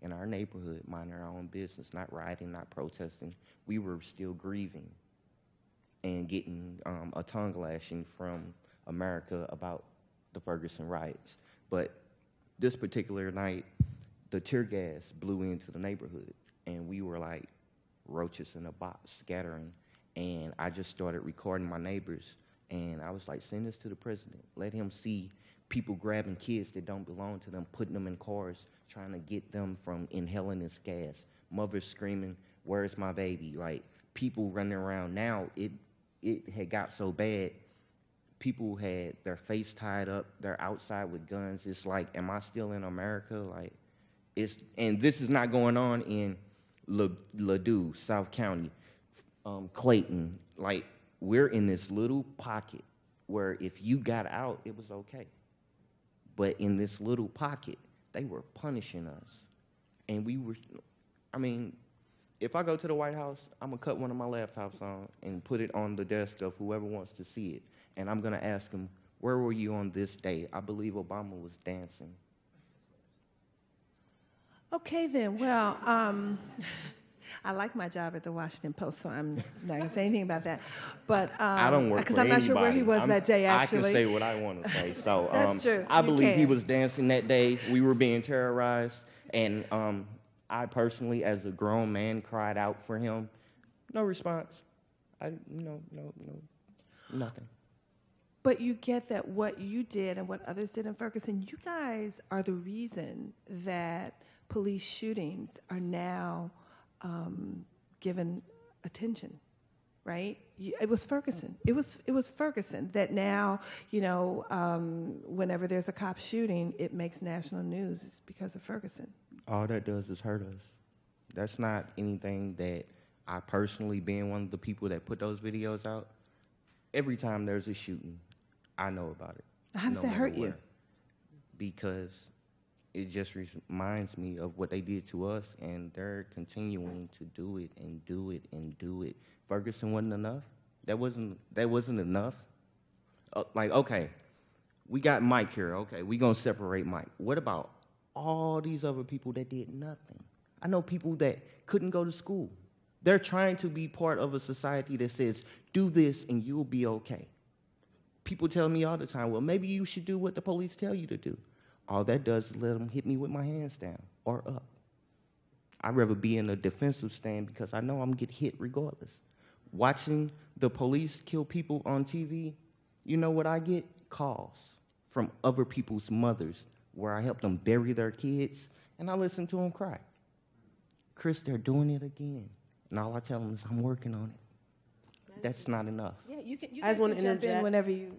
in our neighborhood, minding our own business, not rioting, not protesting. We were still grieving and getting a tongue lashing from America about the Ferguson riots. But this particular night, the tear gas blew into the neighborhood, and we were like roaches in a box scattering. And I just started recording my neighbors, and I was like, send this to the president. Let him see people grabbing kids that don't belong to them, putting them in cars, trying to get them from inhaling this gas. Mothers screaming, where's my baby? Like, people running around. Now, it had got so bad, people had their face tied up, they're outside with guns. It's like, am I still in America? Like, and this is not going on in Ladue, South County, Clayton. Like, we're in this little pocket where if you got out, it was okay. But in this little pocket, they were punishing us. And we were, I mean, if I go to the White House, I'm going to cut one of my laptops on and put it on the desk of whoever wants to see it. And I'm going to ask them, where were you on this day? I believe Obama was dancing. Okay, then. Well, I like my job at the Washington Post, so I'm not going to say anything about that. But I don't work for I'm not sure where he anybody. was that day, actually. I can say what I want to say. So That's true. I You believe he can. was dancing that day. We were being terrorized. And I personally, as a grown man, cried out for him. No response. Nothing. But you get that what you did and what others did in Ferguson, you guys are the reason that police shootings are now given attention, right? It was Ferguson. It was Ferguson that now, whenever there's a cop shooting, it makes national news. It's because of Ferguson. All that does is hurt us. That's not anything that I personally, being one of the people that put those videos out, every time there's a shooting, I know about it. How does that hurt you? Because it just reminds me of what they did to us, and they're continuing to do it and do it and do it. Ferguson wasn't enough. That wasn't enough. Okay, we got Mike here. Okay, we gonna separate Mike. What about all these other people that did nothing? I know people that couldn't go to school. They're trying to be part of a society that says, do this and you'll be okay. People tell me all the time, well, maybe you should do what the police tell you to do. All that does is let them hit me with my hands down or up. I'd rather be in a defensive stand because I know I'm going to get hit regardless. Watching the police kill people on TV, you know what I get? Calls from other people's mothers where I help them bury their kids, and I listen to them cry. Chris, they're doing it again. And all I tell them is I'm working on it. That's not enough. Yeah, you can I just want to jump in whenever you...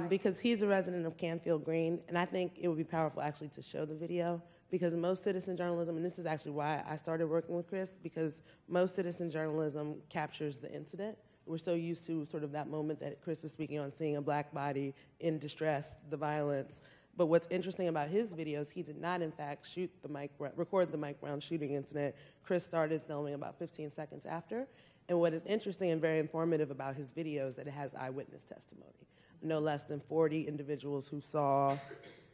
because he's a resident of Canfield Green, and I think it would be powerful actually to show the video, because most citizen journalism, and this is actually why I started working with Chris, because most citizen journalism captures the incident. We're so used to sort of that moment that Chris is speaking on, seeing a black body in distress, the violence. But what's interesting about his videos, he did not, in fact, record the Mike Brown shooting incident. Chris started filming about 15 seconds after. And what is interesting and very informative about his videos is that it has eyewitness testimony. No less than 40 individuals who saw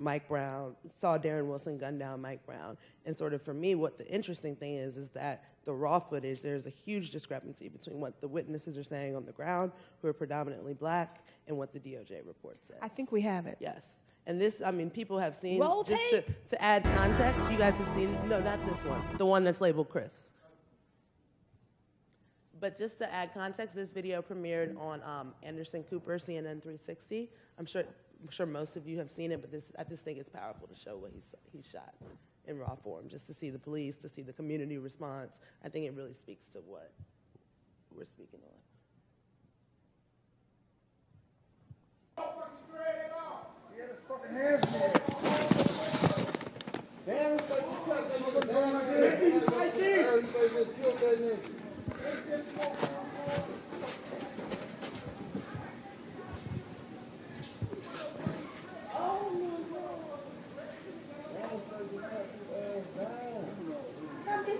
Darren Wilson gun down Mike Brown. And sort of for me, what the interesting thing is that the raw footage, there's a huge discrepancy between what the witnesses are saying on the ground, who are predominantly black, and what the DOJ report says. I think we have it. Yes. And this, people have seen, Roll just tape. to add context, you guys have seen, no, not this one, the one that's labeled Chris. But just to add context, this video premiered on Anderson Cooper, CNN 360. I'm sure most of you have seen it, but I just think it's powerful to show what he shot in raw form, just to see the police, to see the community response. I think it really speaks to what we're speaking on.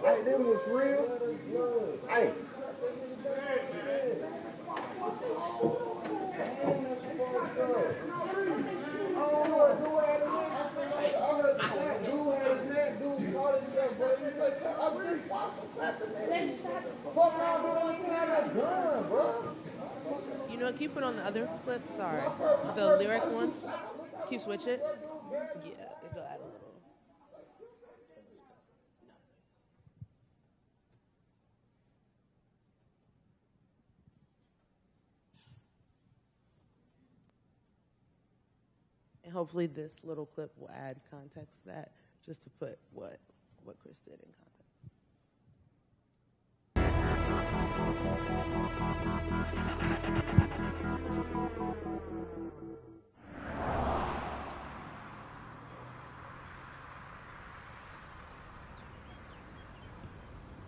Hey, this was real. Hey. You know what, can you put on the other clip? Sorry. The lyric one? Can you switch it? Yeah, it'll add a little. And hopefully this little clip will add context to that, just to put what Chris did in context.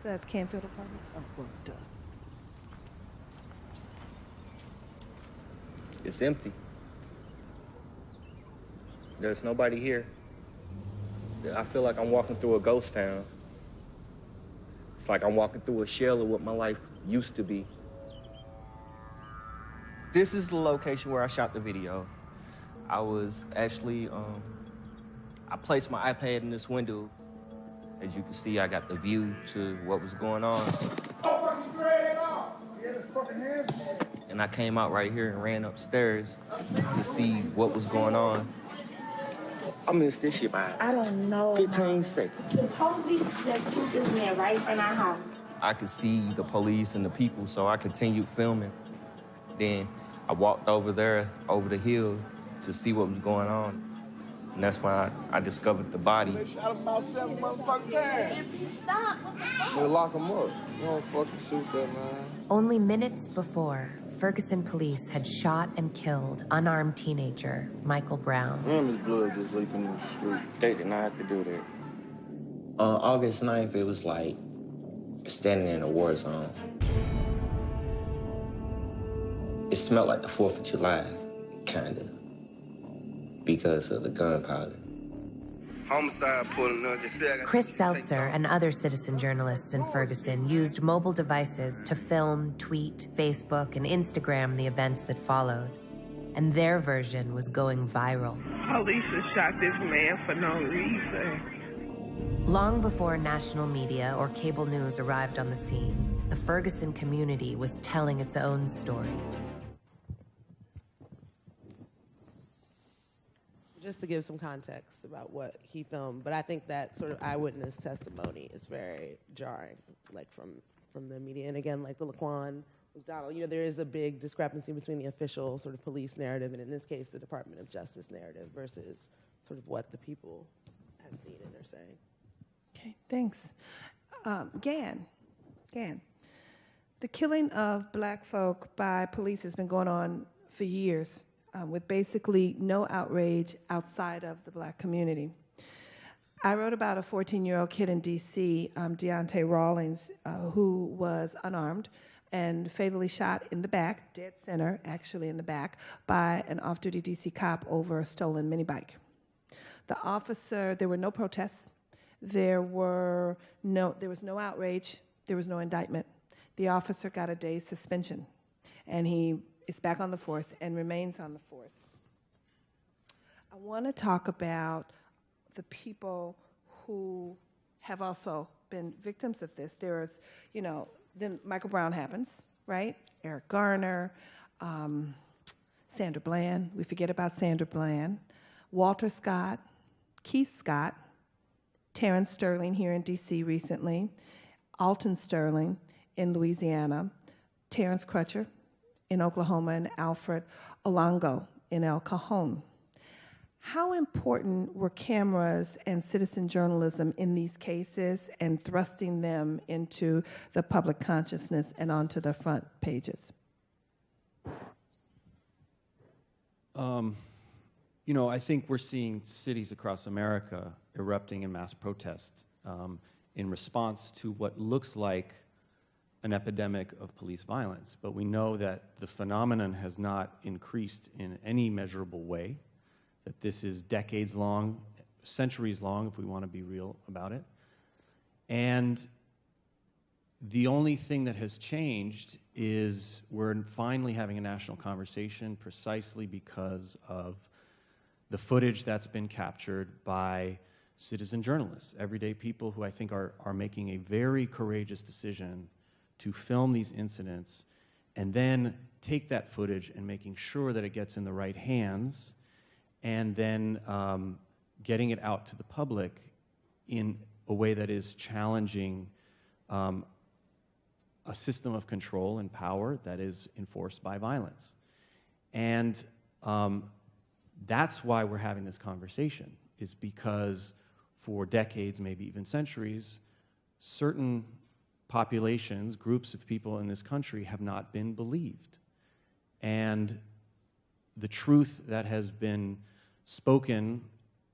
So that's Canfield Apartments? Oh, well, duh. It's empty. There's nobody here. I feel like I'm walking through a ghost town. It's like I'm walking through a shell of what my life used to be. This is the location where I shot the video. I was actually, I placed my iPad in this window. As you can see, I got the view to what was going on. And I came out right here and ran upstairs to see what was going on. I missed this shit by I don't know. 15 seconds. The police just took this man right in our house. I could see the police and the people, so I continued filming. Then I walked over there, over the hill, to see what was going on. And that's when I discovered the body. They shot him about 7 motherfucking times. Stop! They lock him up. You don't fucking shoot that, man. Only minutes before, Ferguson police had shot and killed unarmed teenager Michael Brown. And his blood just leaking in the street. They did not have to do that. On August 9th, it was like standing in a war zone. It smelled like the 4th of July, kind of, because of the gunpowder. Homicide pulling up. Chris Seltzer and other citizen journalists in Ferguson used mobile devices to film, tweet, Facebook, and Instagram the events that followed. And their version was going viral. Police shot this man for no reason. Long before national media or cable news arrived on the scene, the Ferguson community was telling its own story. Just to give some context about what he filmed, but I think that sort of eyewitness testimony is very jarring, like from the media. And again, like the Laquan McDonald, you know, there is a big discrepancy between the official sort of police narrative and in this case, the Department of Justice narrative versus sort of what the people have seen and are saying. Okay, thanks. Gan. The killing of black folk by police has been going on for years. With basically no outrage outside of the black community. I wrote about a 14-year-old kid in D.C., Deontay Rawlings, who was unarmed and fatally shot in the back, dead center, actually in the back, by an off-duty D.C. cop over a stolen mini bike. The officer, there were no protests, there was no outrage, there was no indictment. The officer got a day's suspension, and he is back on the force and remains on the force. I want to talk about the people who have also been victims of this. There's, you know, then Michael Brown happens, right? Eric Garner, Sandra Bland. We forget about Sandra Bland. Walter Scott, Keith Scott, Terrence Sterling here in D.C. recently, Alton Sterling in Louisiana, Terrence Crutcher in Oklahoma, and Alfred Olongo in El Cajon. How important were cameras and citizen journalism in these cases and thrusting them into the public consciousness and onto the front pages? You know, I think we're seeing cities across America erupting in mass protest in response to what looks like an epidemic of police violence, but we know that the phenomenon has not increased in any measurable way, that this is decades long, centuries long, if we want to be real about it. And the only thing that has changed is we're finally having a national conversation precisely because of the footage that's been captured by citizen journalists, everyday people who I think are making a very courageous decision to film these incidents and then take that footage and making sure that it gets in the right hands and then getting it out to the public in a way that is challenging a system of control and power that is enforced by violence. And that's why we're having this conversation, is because for decades, maybe even centuries, certain populations, groups of people in this country have not been believed. And the truth that has been spoken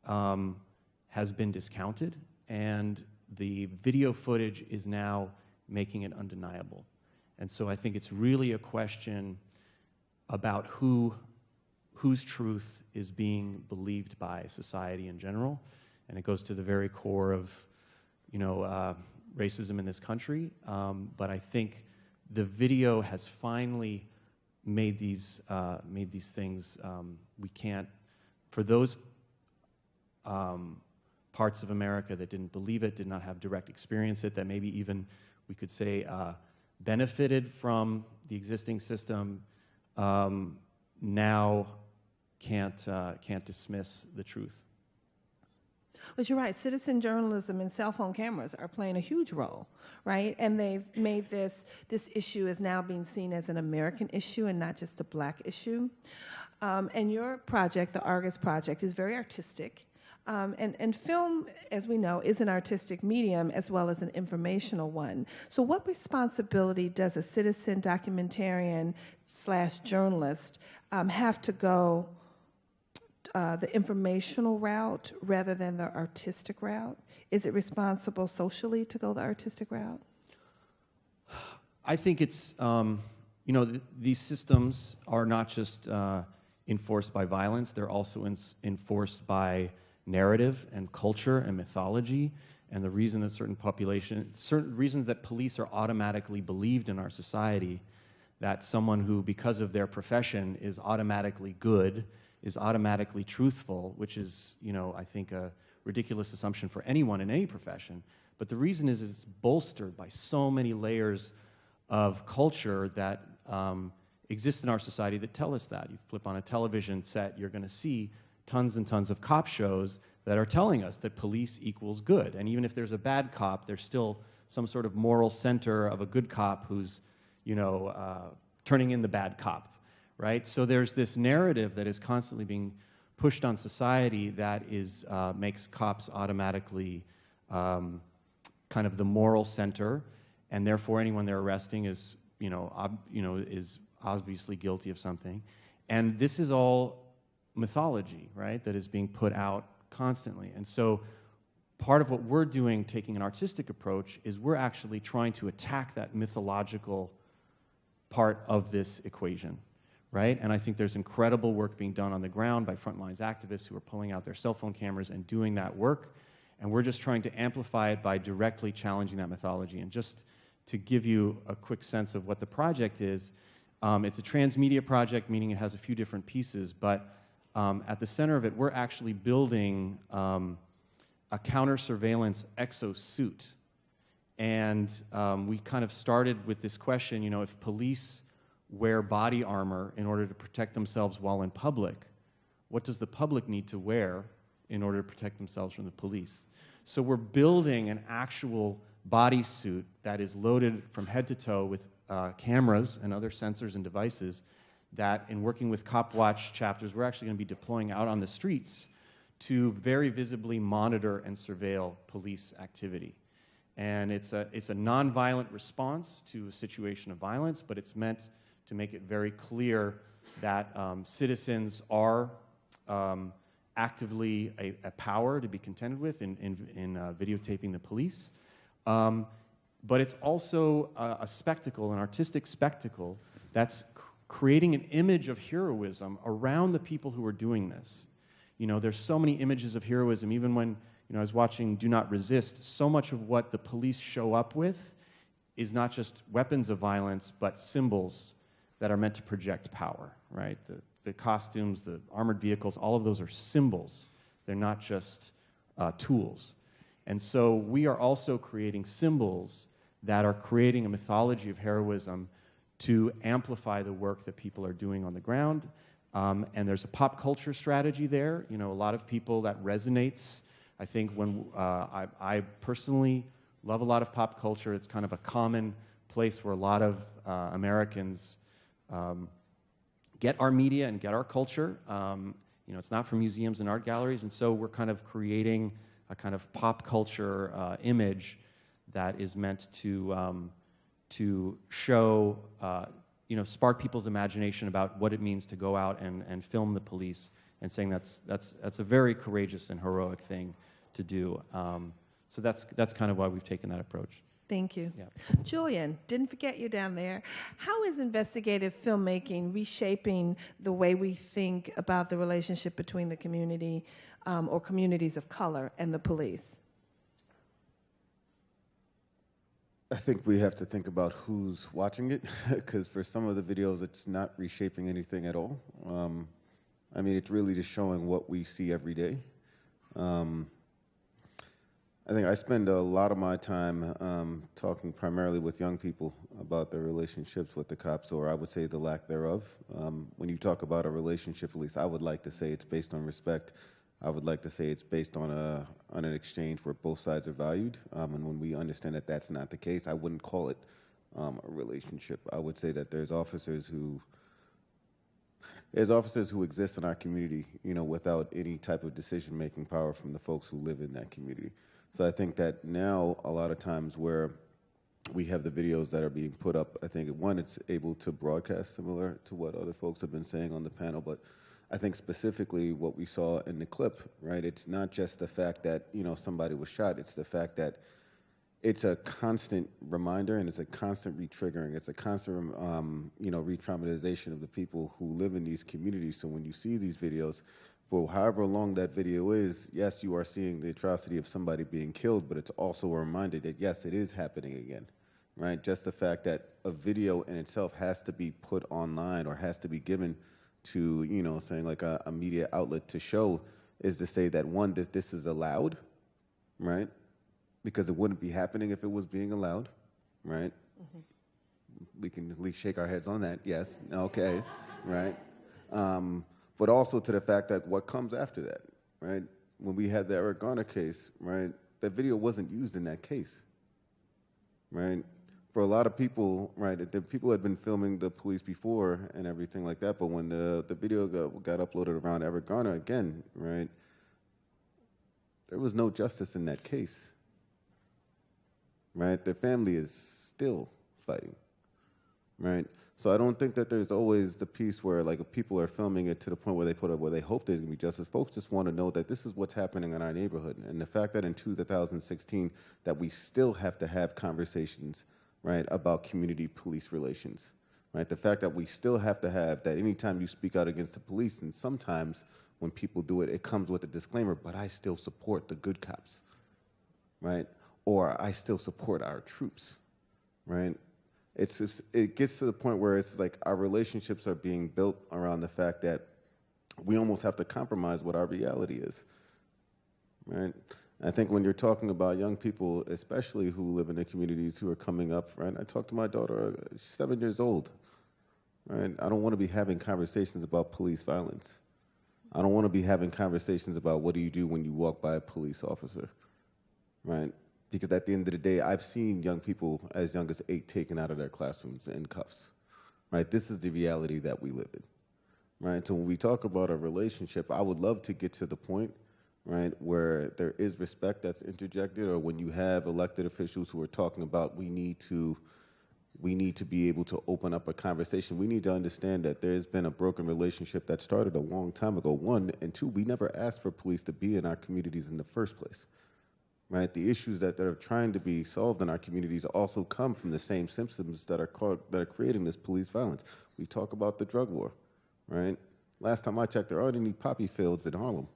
has been discounted, and the video footage is now making it undeniable. And so I think it's really a question about whose truth is being believed by society in general, and it goes to the very core of, you know, racism in this country, but I think the video has finally made these things. We can't, for those parts of America that didn't believe it, did not have direct experience it, that maybe even we could say benefited from the existing system, now can't dismiss the truth. But you're right, citizen journalism and cell phone cameras are playing a huge role, right? And they've made this issue is now being seen as an American issue and not just a Black issue. And your project, the Argus Project, is very artistic. And film, as we know, is an artistic medium as well as an informational one. So what responsibility does a citizen documentarian / journalist have to go the informational route rather than the artistic route? Is it responsible socially to go the artistic route? I think it's, these systems are not just enforced by violence, they're also enforced by narrative and culture and mythology, and the reason that certain reasons that police are automatically believed in our society, that someone who, because of their profession, is automatically good, is automatically truthful, which is, I think a ridiculous assumption for anyone in any profession. But the reason is it's bolstered by so many layers of culture that exist in our society that tell us that. You flip on a television set, you're going to see tons and tons of cop shows that are telling us that police equals good. And even if there's a bad cop, there's still some sort of moral center of a good cop who's, turning in the bad cop. Right? So there's this narrative that is constantly being pushed on society that is makes cops automatically kind of the moral center, and therefore anyone they're arresting is is obviously guilty of something. And this is all mythology, right? That is being put out constantly. And so part of what we're doing, taking an artistic approach, is we're actually trying to attack that mythological part of this equation. Right? And I think there's incredible work being done on the ground by frontlines activists who are pulling out their cell phone cameras and doing that work. And we're just trying to amplify it by directly challenging that mythology. And just to give you a quick sense of what the project is, it's a transmedia project, meaning it has a few different pieces. But at the center of it, we're actually building a counter-surveillance exosuit. And we kind of started with this question, if police wear body armor in order to protect themselves while in public, what does the public need to wear in order to protect themselves from the police? So we're building an actual bodysuit that is loaded from head to toe with cameras and other sensors and devices that, in working with Cop Watch chapters, we're actually going to be deploying out on the streets to very visibly monitor and surveil police activity. And it's a nonviolent response to a situation of violence, but it's meant to make it very clear that citizens are actively a power to be contended with in videotaping the police. But it's also a spectacle, an artistic spectacle, that's creating an image of heroism around the people who are doing this. There's so many images of heroism, even when I was watching Do Not Resist, so much of what the police show up with is not just weapons of violence, but symbols that are meant to project power, right? The costumes, the armored vehicles, all of those are symbols. They're not just tools. And so we are also creating symbols that are creating a mythology of heroism to amplify the work that people are doing on the ground. And there's a pop culture strategy there. A lot of people that resonates. I think when I personally love a lot of pop culture. It's kind of a common place where a lot of Americans get our media and get our culture. It's not from museums and art galleries, and so we're kind of creating a kind of pop culture image that is meant to show, spark people's imagination about what it means to go out and film the police, and saying that's a very courageous and heroic thing to do. So that's kind of why we've taken that approach. Thank you. Yeah. Julien, didn't forget you down there. How is investigative filmmaking reshaping the way we think about the relationship between the community or communities of color and the police? I think we have to think about who's watching it, because for some of the videos, it's not reshaping anything at all. It's really just showing what we see every day. I think I spend a lot of my time talking primarily with young people about their relationships with the cops, or I would say the lack thereof. When you talk about a relationship, at least I would like to say it's based on respect. I would like to say it's based on an exchange where both sides are valued. And when we understand that that's not the case, I wouldn't call it a relationship. I would say that there's officers who exist in our community, without any type of decision-making power from the folks who live in that community. So I think that now a lot of times where we have the videos that are being put up, I think, one, it's able to broadcast similar to what other folks have been saying on the panel, but I think specifically what we saw in the clip, right, it's not just the fact that, somebody was shot, it's the fact that it's a constant reminder and it's a constant re-triggering. It's a constant, re-traumatization of the people who live in these communities. So when you see these videos, for however long that video is, yes, you are seeing the atrocity of somebody being killed, but it's also a reminder that, yes, it is happening again, right? Just the fact that a video in itself has to be put online or has to be given to, saying like a media outlet to show is to say that, one, this is allowed, right? Because it wouldn't be happening if it was being allowed, right? Mm-hmm. We can at least shake our heads on that, yes, okay, right? But also to the fact that what comes after that, right? When we had the Eric Garner case, right, that video wasn't used in that case, right? For a lot of people, right, the people had been filming the police before and everything like that, but when the video got uploaded around Eric Garner again, right, there was no justice in that case, right? Their family is still fighting, right? So I don't think that there's always the piece where like people are filming it to the point where they put up where they hope there's gonna be justice. Folks just want to know that this is what's happening in our neighborhood, and the fact that in 2016 that we still have to have conversations, right, about community police relations, right? The fact that we still have to have that anytime you speak out against the police, and sometimes when people do it, it comes with a disclaimer, but I still support the good cops, right? Or I still support our troops, right? It gets to the point where it's like our relationships are being built around the fact that we almost have to compromise what our reality is, right? I think when you're talking about young people, especially who live in the communities who are coming up, right? I talked to my daughter, she's 7 years old, right? I don't want to be having conversations about police violence. I don't want to be having conversations about what do you do when you walk by a police officer, right? Because at the end of the day, I've seen young people as young as 8 taken out of their classrooms in cuffs, right? This is the reality that we live in, right? So when we talk about a relationship, I would love to get to the point, right, where there is respect that's interjected, or when you have elected officials who are talking about we need to be able to open up a conversation. We need to understand that there's been a broken relationship that started a long time ago, one, and two, we never asked for police to be in our communities in the first place. Right, the issues that are trying to be solved in our communities also come from the same symptoms that are creating this police violence. We talk about the drug war, right? Last time I checked, there aren't any poppy fields in Harlem.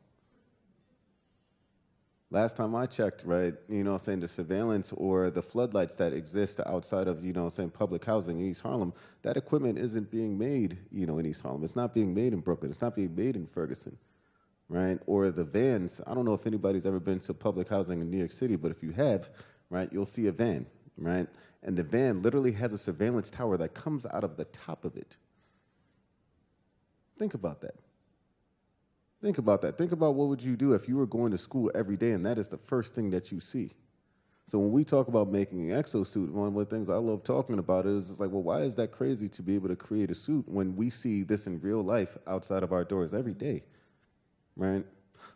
Last time I checked, right, the surveillance or the floodlights that exist outside of, public housing in East Harlem, that equipment isn't being made, in East Harlem. It's not being made in Brooklyn. It's not being made in Ferguson. Right, or the vans. I don't know if anybody's ever been to public housing in New York City, but if you have, right, you'll see a van, right? And the van literally has a surveillance tower that comes out of the top of it. Think about that. Think about that. Think about what would you do if you were going to school every day and that is the first thing that you see. So when we talk about making an exosuit, one of the things I love talking about is it's like, well, why is that crazy to be able to create a suit when we see this in real life outside of our doors every day? Right?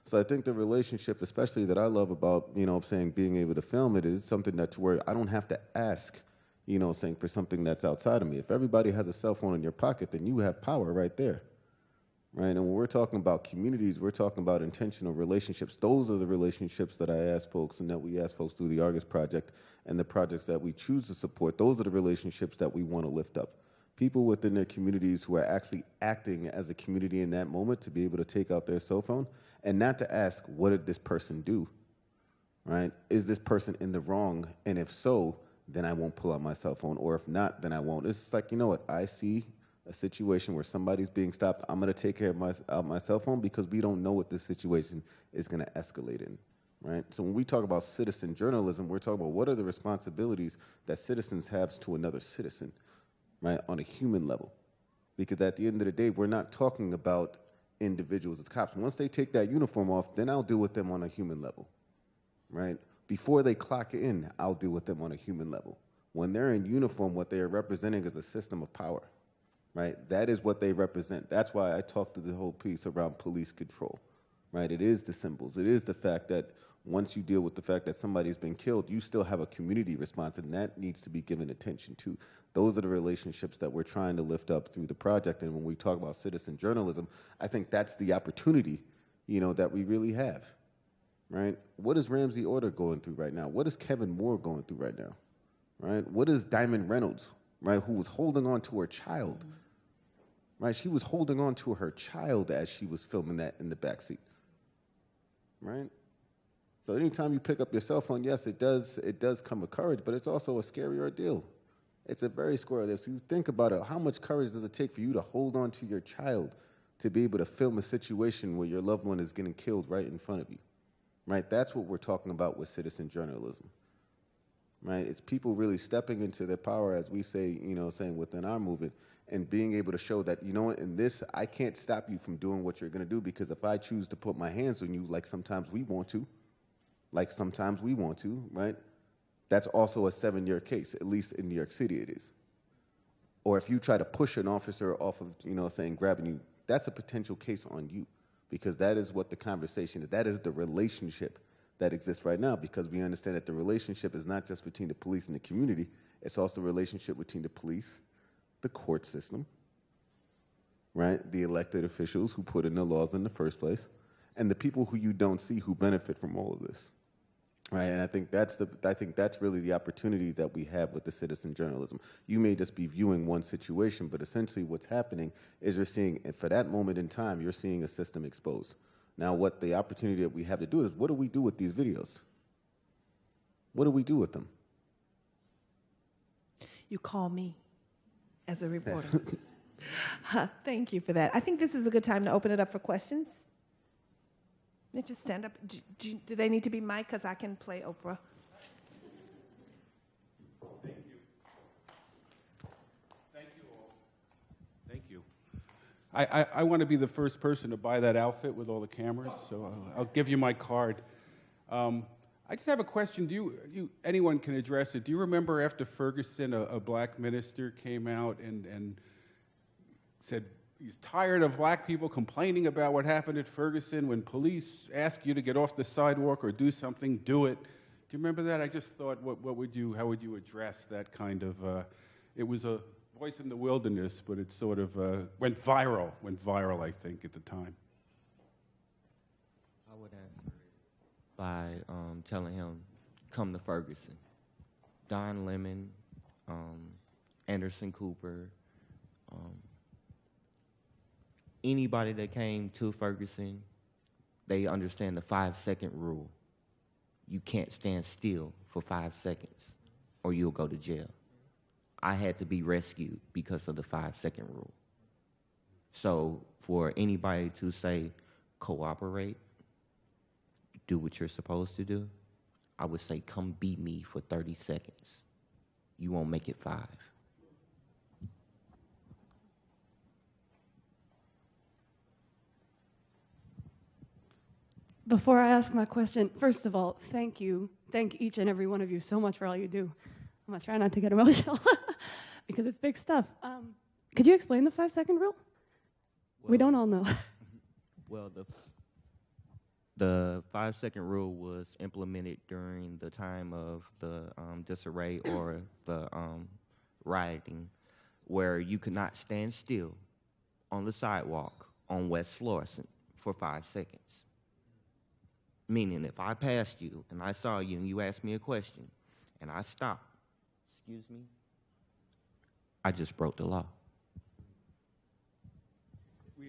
So I think the relationship, especially that I love about, being able to film it is something that's where I don't have to ask, for something that's outside of me. If everybody has a cell phone in your pocket, then you have power right there. Right? And when we're talking about communities, we're talking about intentional relationships. Those are the relationships that I ask folks and that we ask folks through the Argus Project and the projects that we choose to support. Those are the relationships that we want to lift up. People within their communities who are actually acting as a community in that moment to be able to take out their cell phone and not to ask, what did this person do, right? Is this person in the wrong? And if so, then I won't pull out my cell phone. Or if not, then I won't. It's just like, you know what? I see a situation where somebody's being stopped. I'm going to take care of my cell phone because we don't know what this situation is going to escalate in, right? So when we talk about citizen journalism, we're talking about what are the responsibilities that citizens have to another citizen, right, on a human level. Because at the end of the day, we're not talking about individuals as cops. Once they take that uniform off, then I'll deal with them on a human level, right? Before they clock in, I'll deal with them on a human level. When they're in uniform, what they are representing is a system of power, right? That is what they represent. That's why I talked to the whole piece around police control, right? It is the symbols. It is the fact that once you deal with the fact that somebody's been killed, you still have a community response, and that needs to be given attention to. Those are the relationships that we're trying to lift up through the project. And when we talk about citizen journalism, I think that's the opportunity, that we really have, right? What is Ramsey Order going through right now? What is Kevin Moore going through right now, right? What is Diamond Reynolds, right, who was holding on to her child, right? She was holding on to her child as she was filming that in the backseat, right? So anytime you pick up your cell phone, yes, it does come with courage, but it's also a scary ordeal. It's a very scary ordeal. So you think about it, how much courage does it take for you to hold on to your child to be able to film a situation where your loved one is getting killed right in front of you, right? That's what we're talking about with citizen journalism, right? It's people really stepping into their power, as we say, saying within our movement, and being able to show that, in this, I can't stop you from doing what you're going to do, because if I choose to put my hands on you, like sometimes we want to, right? That's also a 7-year case, at least in New York City it is. Or if you try to push an officer off of, grabbing you, that's a potential case on you, because that is what the conversation is. That is the relationship that exists right now, because we understand that the relationship is not just between the police and the community, it's also a relationship between the police, the court system, right? The elected officials who put in the laws in the first place, and the people who you don't see who benefit from all of this. Right, and I think that's really the opportunity that we have with the citizen journalism. You may just be viewing one situation, but essentially what's happening is you're seeing, for that moment in time, you're seeing a system exposed. Now, what the opportunity that we have to do is, what do we do with these videos? What do we do with them? You call me as a reporter. Thank you for that. I think this is a good time to open it up for questions. Just stand up. Do they need to be mic'd? Because I can play Oprah. Thank you. Thank you all. Thank you. I want to be the first person to buy that outfit with all the cameras, so I'll give you my card. I just have a question. Anyone can address it. Do you remember after Ferguson, a black minister came out and said, he's tired of black people complaining about what happened at Ferguson. When police ask you to get off the sidewalk or do something, do it. Do you remember that? I just thought, how would you address that kind of, it was a voice in the wilderness, but it sort of went viral, I think, at the time. I would answer it by telling him, come to Ferguson. Don Lemon, Anderson Cooper, anybody that came to Ferguson, they understand the 5-second rule. You can't stand still for 5 seconds or you'll go to jail. I had to be rescued because of the 5-second rule. So for anybody to say, cooperate, do what you're supposed to do, I would say, come beat me for 30 seconds. You won't make it 5. Before I ask my question, first of all, thank you. Thank each and every one of you so much for all you do. I'm going to try not to get emotional because it's big stuff. Could you explain the 5-second rule? We don't all know. Well, the 5-second rule was implemented during the time of the disarray or the rioting, where you could not stand still on the sidewalk on West Florissant for 5 seconds. Meaning, if I passed you and I saw you and you asked me a question and I stopped, excuse me, I just broke the law.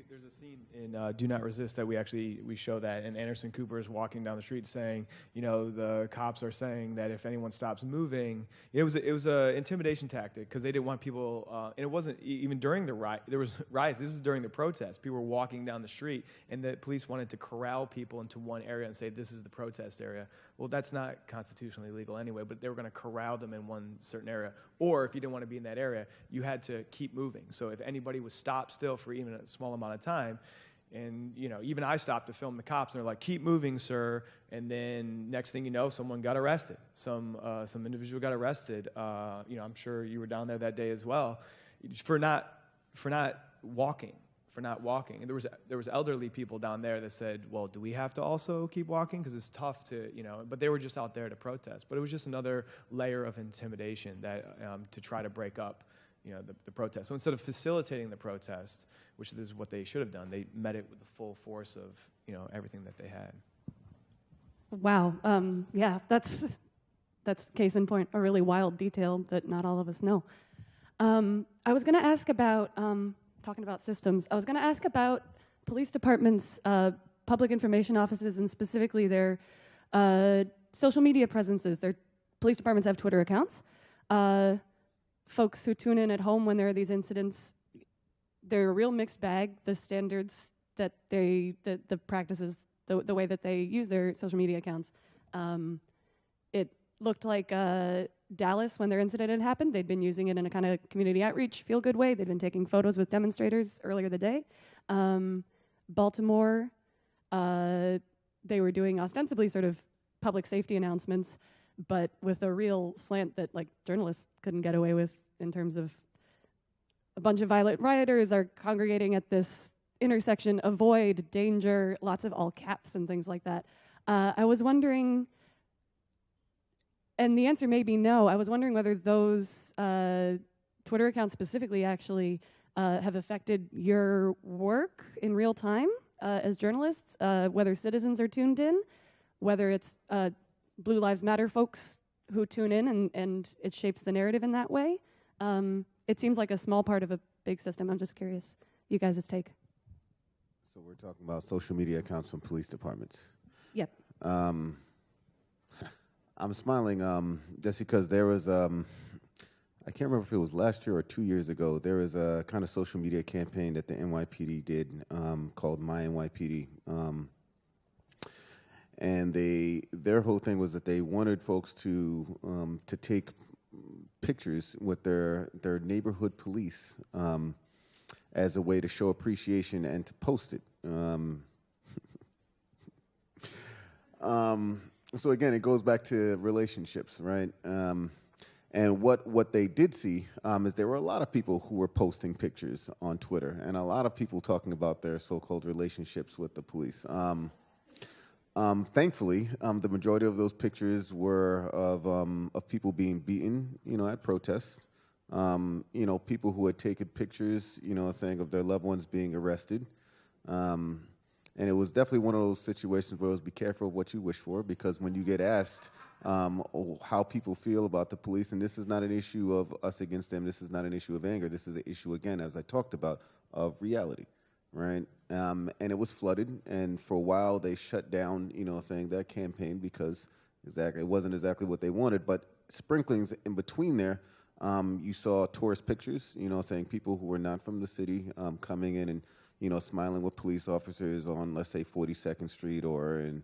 There's a scene in Do Not Resist that we show that, and Anderson Cooper is walking down the street saying, the cops are saying that if anyone stops moving, it was a intimidation tactic because they didn't want people, and it wasn't even during the riot. There was riots. This was during the protest. People were walking down the street, and the police wanted to corral people into one area and say, this is the protest area. Well, that's not constitutionally legal anyway, but they were going to corral them in one certain area. Or if you didn't want to be in that area, you had to keep moving. So if anybody was stopped still for even a small amount of time, And, you know, even I stopped to film the cops, and they're like, keep moving, sir. And then next thing you know, someone got arrested. Some individual got arrested. You know, I'm sure you were down there that day as well, for not walking. And there was elderly people down there that said, well, do we have to also keep walking? Because it's tough to, you know, but they were just out there to protest. But it was just another layer of intimidation that to try to break up, you know, the protest. So instead of facilitating the protest, which is what they should have done, they met it with the full force of, you know, everything that they had. Wow. Yeah, that's case in point, a really wild detail that not all of us know. I was going to ask about, talking about systems, I was going to ask about police departments, public information offices, and specifically their social media presences. Their police departments have Twitter accounts. Folks who tune in at home when there are these incidents, they're a real mixed bag. The standards that the practices, the way that they use their social media accounts. It looked like Dallas, when their incident had happened, they'd been using it in a kind of community outreach, feel-good way. They'd been taking photos with demonstrators earlier the day. Baltimore, they were doing ostensibly sort of public safety announcements, but with a real slant that like journalists couldn't get away with, in terms of a bunch of violent rioters are congregating at this intersection, avoid, danger, lots of all caps and things like that. I was wondering, and the answer may be no, I was wondering whether those Twitter accounts specifically actually have affected your work in real time as journalists, whether citizens are tuned in, whether it's Blue Lives Matter folks who tune in and it shapes the narrative in that way. It seems like a small part of a big system. I'm just curious, you guys' take. So we're talking about social media accounts from police departments. Yep. I'm smiling just because there was, I can't remember if it was last year or 2 years ago, there was a kind of social media campaign that the NYPD did called My NYPD. And their whole thing was that they wanted folks to take pictures with their neighborhood police as a way to show appreciation and to post it. So again, it goes back to relationships, right? And what they did see is there were a lot of people who were posting pictures on Twitter, and a lot of people talking about their so-called relationships with the police. Thankfully, the majority of those pictures were of people being beaten, you know, at protests. You know, people who had taken pictures, you know, saying of their loved ones being arrested. And it was definitely one of those situations where it was be careful of what you wish for, because when you get asked how people feel about the police, and this is not an issue of us against them, this is not an issue of anger, this is an issue, again, as I talked about, of reality, right? And it was flooded, and for a while they shut down, you know, saying that campaign because it wasn't exactly what they wanted, but sprinklings in between there, you saw tourist pictures, you know, saying people who were not from the city coming in and, you know, smiling with police officers on, let's say, 42nd Street or in,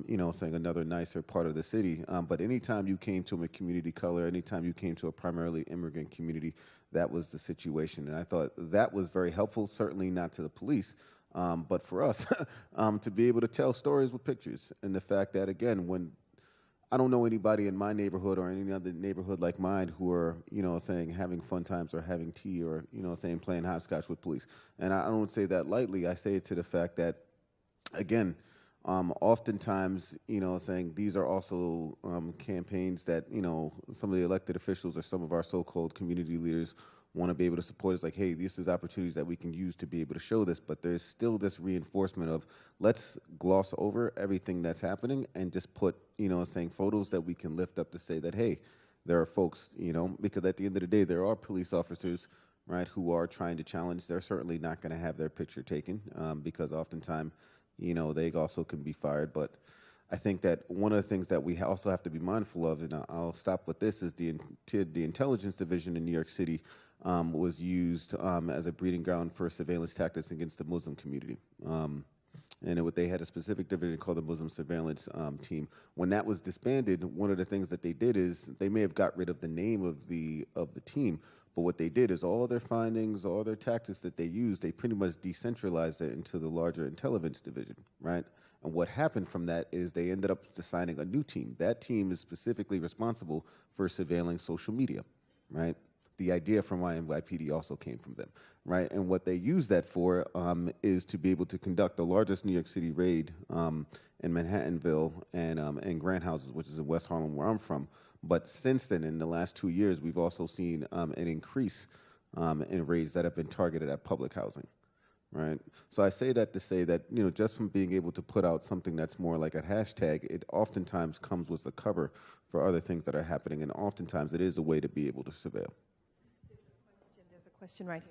you know, saying another nicer part of the city. But anytime you came to a community color, anytime you came to a primarily immigrant community, that was the situation. And I thought that was very helpful, certainly not to the police, but for us to be able to tell stories with pictures. And the fact that, again, when I don't know anybody in my neighborhood or any other neighborhood like mine who are, you know, saying having fun times or having tea or, you know, saying playing hopscotch with police. And I don't say that lightly. I say it to the fact that, again, oftentimes, you know, saying these are also campaigns that, you know, some of the elected officials or some of our so-called community leaders want to be able to support. It's like, hey, this is opportunities that we can use to be able to show this, but there's still this reinforcement of let's gloss over everything that's happening and just put, you know, saying photos that we can lift up to say that, hey, there are folks, you know, because at the end of the day, there are police officers, right, who are trying to challenge. They're certainly not going to have their picture taken because oftentimes, you know, they also can be fired. But I think that one of the things that we also have to be mindful of, and I'll stop with this, is the intelligence division in New York City was used as a breeding ground for surveillance tactics against the Muslim community. And they had a specific division called the Muslim Surveillance Team. When that was disbanded, one of the things that they did is they may have got rid of the name of the team, But what they did is all their findings, all their tactics that they used, they pretty much decentralized it into the larger intelligence division, right? And what happened from that is they ended up assigning a new team. That team is specifically responsible for surveilling social media, right? The idea from NYPD also came from them, right? And what they use that for is to be able to conduct the largest New York City raid in Manhattanville and Grant Houses, which is in West Harlem, where I'm from. But since then, in the last 2 years, we've also seen an increase in raids that have been targeted at public housing, right? So I say that to say that, you know, just from being able to put out something that's more like a hashtag, it oftentimes comes with the cover for other things that are happening, and oftentimes it is a way to be able to surveil. There's a question right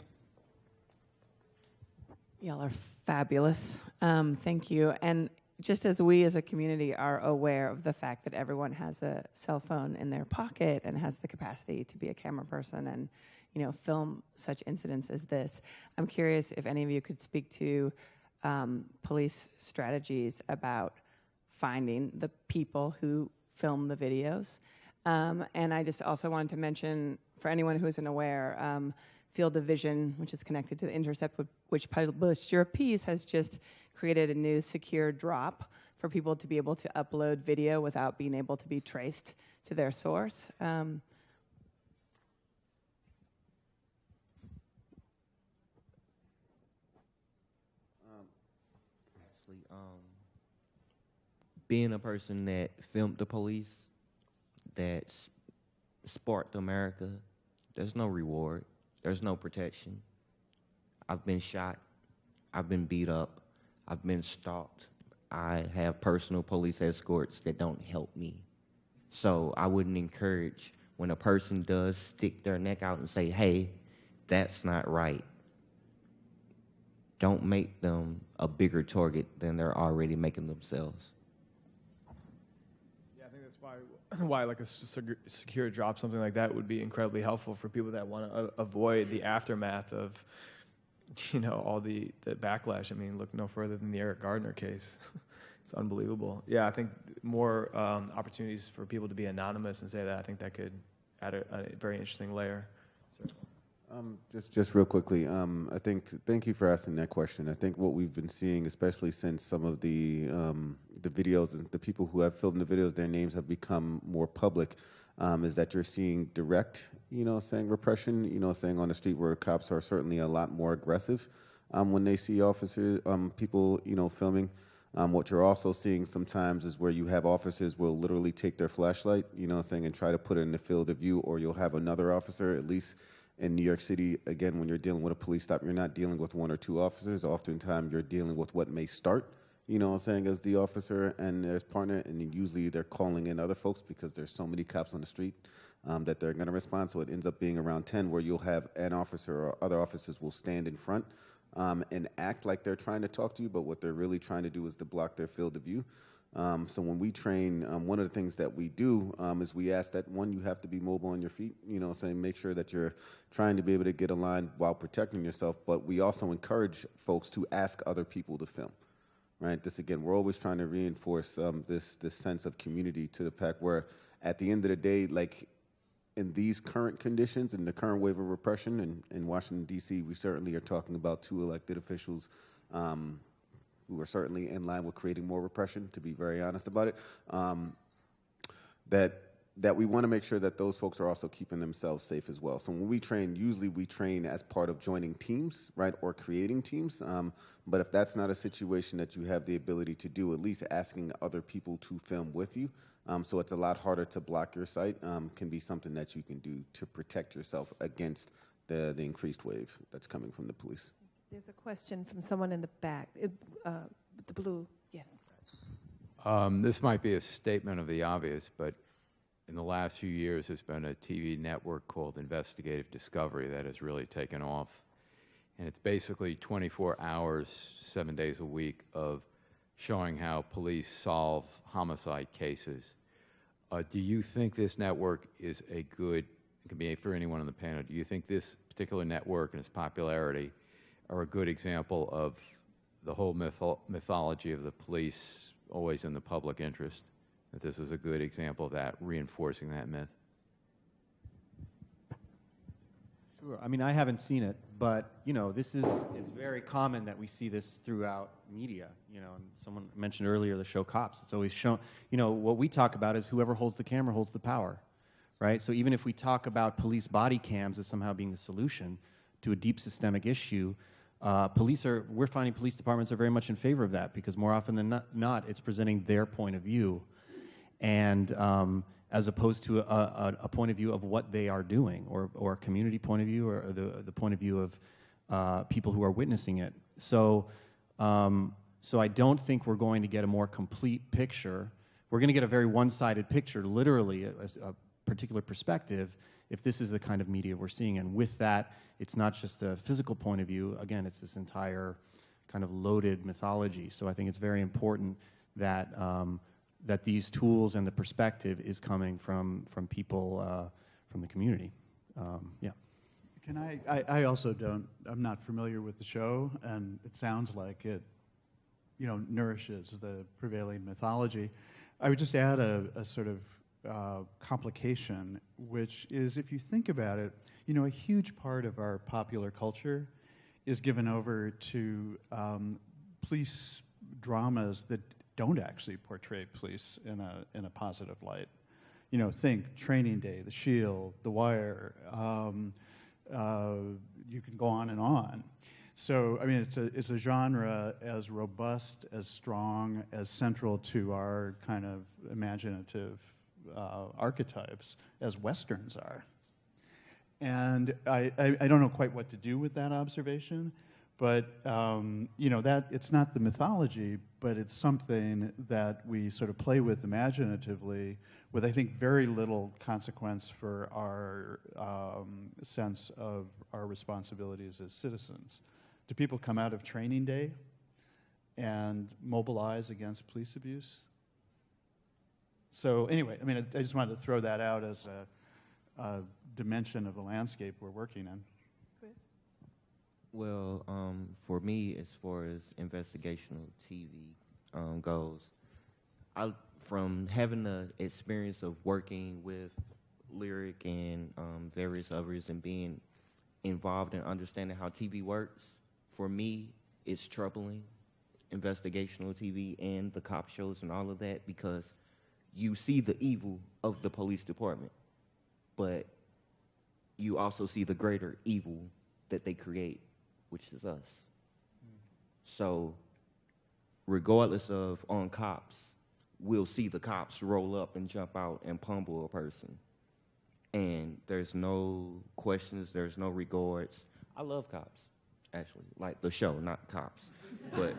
here. Y'all are fabulous. Thank you. And just as we as a community are aware of the fact that everyone has a cell phone in their pocket and has the capacity to be a camera person and, you know, film such incidents as this, I'm curious if any of you could speak to police strategies about finding the people who film the videos. And I just also wanted to mention, for anyone who isn't aware, Field of Vision, which is connected to The Intercept, which published your piece, has just created a new secure drop for people to be able to upload video without being able to be traced to their source. Actually, being a person that filmed the police, that sparked America, there's no reward. There's no protection. I've been shot. I've been beat up. I've been stalked. I have personal police escorts that don't help me. So I wouldn't encourage when a person does stick their neck out and say, hey, that's not right. Don't make them a bigger target than they're already making themselves. Yeah, I think that's why like a secure drop, something like that, would be incredibly helpful for people that want to avoid the aftermath of, you know, all the backlash. I mean, look no further than the Eric Gardner case. It's unbelievable. Yeah, I think more opportunities for people to be anonymous and say that, I think that could add a very interesting layer. So. Just real quickly, thank you for asking that question. I think what we've been seeing, especially since some of the videos and the people who have filmed the videos, their names have become more public, is that you're seeing direct, you know, saying repression, you know, saying on the street where cops are certainly a lot more aggressive when they see officers, people, you know, filming. What you're also seeing sometimes is where you have officers will literally take their flashlight, you know, saying, and try to put it in the field of view, or you'll have another officer, at least in New York City, again, when you're dealing with a police stop, you're not dealing with one or two officers. Oftentimes, you're dealing with what may start, you know what I'm saying, as the officer and their partner, and usually they're calling in other folks because there's so many cops on the street that they're going to respond. So it ends up being around 10 where you'll have an officer or other officers will stand in front and act like they're trying to talk to you, but what they're really trying to do is to block their field of view. So when we train, one of the things that we do is we ask that, one, you have to be mobile on your feet, you know, saying make sure that you're trying to be able to get aligned while protecting yourself, but we also encourage folks to ask other people to film, right? This, again, we're always trying to reinforce this sense of community to the pack where at the end of the day, like in these current conditions, in the current wave of repression in Washington, D.C., we certainly are talking about 2 elected officials who are certainly in line with creating more repression, to be very honest about it, that we want to make sure that those folks are also keeping themselves safe as well. So when we train, usually we train as part of joining teams, right, or creating teams. But if that's not a situation that you have the ability to do, at least asking other people to film with you, so it's a lot harder to block your sight, can be something that you can do to protect yourself against the increased wave that's coming from the police. There's a question from someone in the back. The blue, yes. This might be a statement of the obvious, but in the last few years, there's been a TV network called Investigative Discovery that has really taken off. And it's basically 24 hours, 7 days a week of showing how police solve homicide cases. Do you think this network is a good, it can be for anyone on the panel, do you think this particular network and its popularity are a good example of the whole mythology of the police always in the public interest? That this is a good example of that, reinforcing that myth? Sure. I mean, I haven't seen it, but it's very common that we see this throughout media. And someone mentioned earlier the show Cops. It's always shown. What we talk about is whoever holds the camera holds the power, right? So even if we talk about police body cams as somehow being the solution to a deep systemic issue, we're finding police departments are very much in favor of that, because more often than not, it's presenting their point of view, and as opposed to a point of view of what they are doing, or a community point of view, or the point of view of people who are witnessing it. So I don't think we're going to get a more complete picture. We're going to get a very one-sided picture, literally, a particular perspective, if this is the kind of media we're seeing. And with that, it's not just a physical point of view. Again, it's this entire kind of loaded mythology. So I think it's very important that that these tools and the perspective is coming from people from the community. Yeah. Can I also I'm not familiar with the show, and it sounds like it, nourishes the prevailing mythology. I would just add a sort of complication, which is, if you think about it, a huge part of our popular culture is given over to police dramas that don't actually portray police in a positive light. Think Training Day, The Shield, The Wire. You can go on and on. So, I mean, it's a genre as robust, as strong, as central to our kind of imaginative archetypes as Westerns are. And I don't know quite what to do with that observation, but that it's not the mythology, but it's something that we sort of play with imaginatively, with, I think, very little consequence for our sense of our responsibilities as citizens. Do people come out of Training Day and mobilize against police abuse? So anyway, I mean, I just wanted to throw that out as a dimension of the landscape we're working in. Chris? Well, for me, as far as investigational TV goes, from having the experience of working with Lyric and various others and being involved in understanding how TV works, for me, it's troubling, investigational TV and the cop shows and all of that, because you see the evil of the police department, but you also see the greater evil that they create, which is us. So regardless of on cops, we'll see the cops roll up and jump out and pummel a person. And there's no questions, there's no regards. I love cops, actually, like the show, not cops. But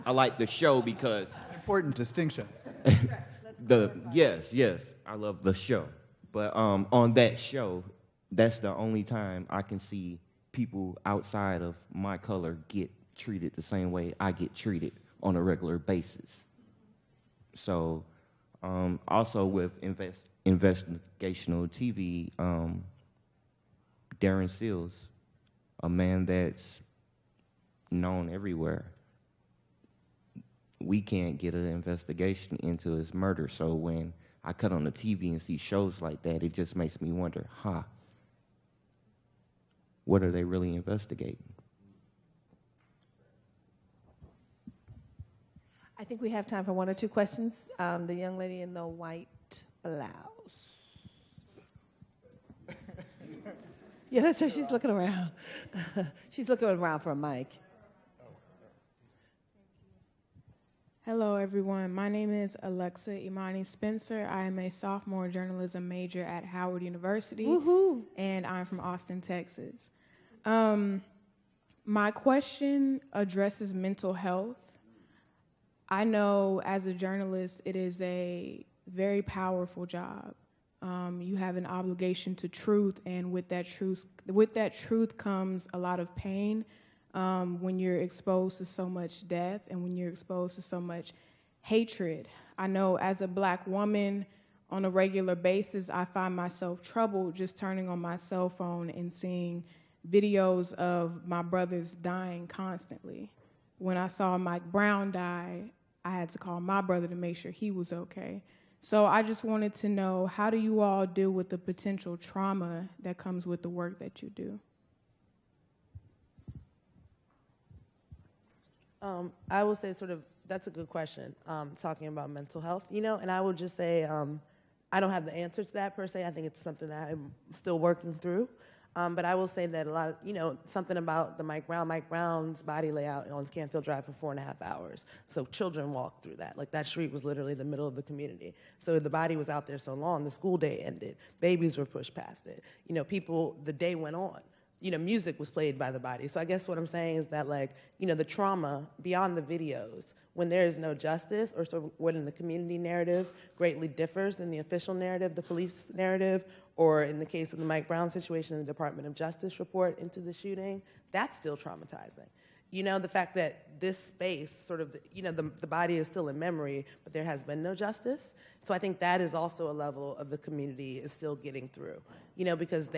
I like the show because... Important distinction. Yes, I love the show. But on that show, that's the only time I can see people outside of my color get treated the same way I get treated on a regular basis. So also with investigational TV, Darren Seals, a man that's known everywhere, we can't get an investigation into his murder. So when I cut on the TV and see shows like that, it just makes me wonder, what are they really investigating? I think we have time for one or two questions. The young lady in the white blouse. Yeah, that's her. She's looking around. She's looking around for a mic. Hello, everyone. My name is Alexa Imani Spencer. I am a sophomore journalism major at Howard University, and I'm from Austin, Texas. My question addresses mental health. I know as a journalist, it is a very powerful job. You have an obligation to truth, and with that truth comes a lot of pain. When you're exposed to so much death and when you're exposed to so much hatred. I know as a Black woman on a regular basis, I find myself troubled just turning on my cell phone and seeing videos of my brothers dying constantly. When I saw Mike Brown die, I had to call my brother to make sure he was okay. So I just wanted to know, how do you all deal with the potential trauma that comes with the work that you do? I will say that's a good question, talking about mental health, and I would just say I don't have the answer to that per se. I think it's something that I'm still working through. But I will say that a lot of, something about the Mike Brown's body layout on Canfield Drive for 4.5 hours. So children walked through that. Like, that street was literally the middle of the community. So the body was out there so long, the school day ended. Babies were pushed past it. The day went on. Music was played by the body. So I guess what I'm saying is that, the trauma beyond the videos, when there is no justice, or sort of what in the community narrative greatly differs than the official narrative, the police narrative, or in the case of the Mike Brown situation, the Department of Justice report into the shooting, that's still traumatizing. The fact that this space, the body is still in memory, but there has been no justice. So I think that is also a level of the community is still getting through, because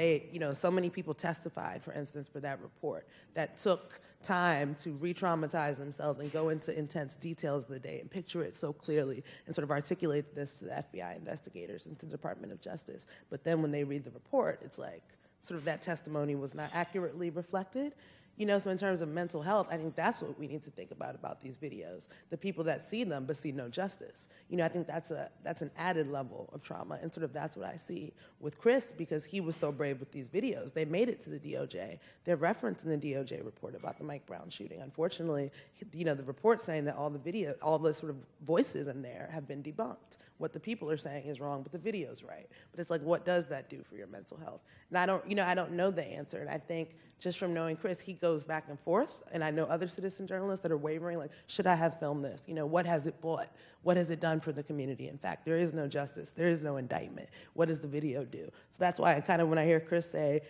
so many people testified, for instance, for that report that took time to re-traumatize themselves and go into intense details of the day and picture it so clearly and sort of articulate this to the FBI investigators and to the Department of Justice. But then when they read the report, it's like sort of that testimony was not accurately reflected. So in terms of mental health, I think that's what we need to think about these videos. The people that see them but see no justice. I think that's an added level of trauma, and sort of that's what I see with Chris, because he was so brave with these videos. They made it to the DOJ. They're referenced in the DOJ report about the Mike Brown shooting. Unfortunately, the report saying that all the sort of voices in there have been debunked. What the people are saying is wrong, but the video's right. But it's like, what does that do for your mental health? And I don't know the answer. And I think just from knowing Chris, he goes back and forth. And I know other citizen journalists that are wavering, like, should I have filmed this? What has it bought? What has it done for the community? In fact, there is no justice. There is no indictment. What does the video do? So that's why when I hear Chris say,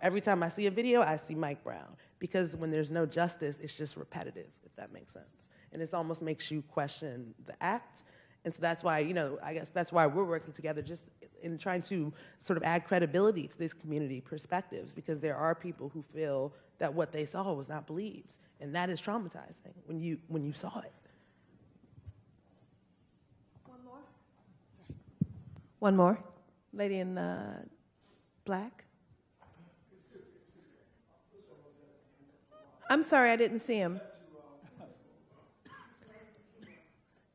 every time I see a video, I see Mike Brown. Because when there's no justice, it's just repetitive, if that makes sense. And it almost makes you question the act. And so that's why, I guess that's why we're working together, just in trying to sort of add credibility to these community perspectives, because there are people who feel that what they saw was not believed. And that is traumatizing when you saw it. One more. Lady in black. I'm sorry, I didn't see him.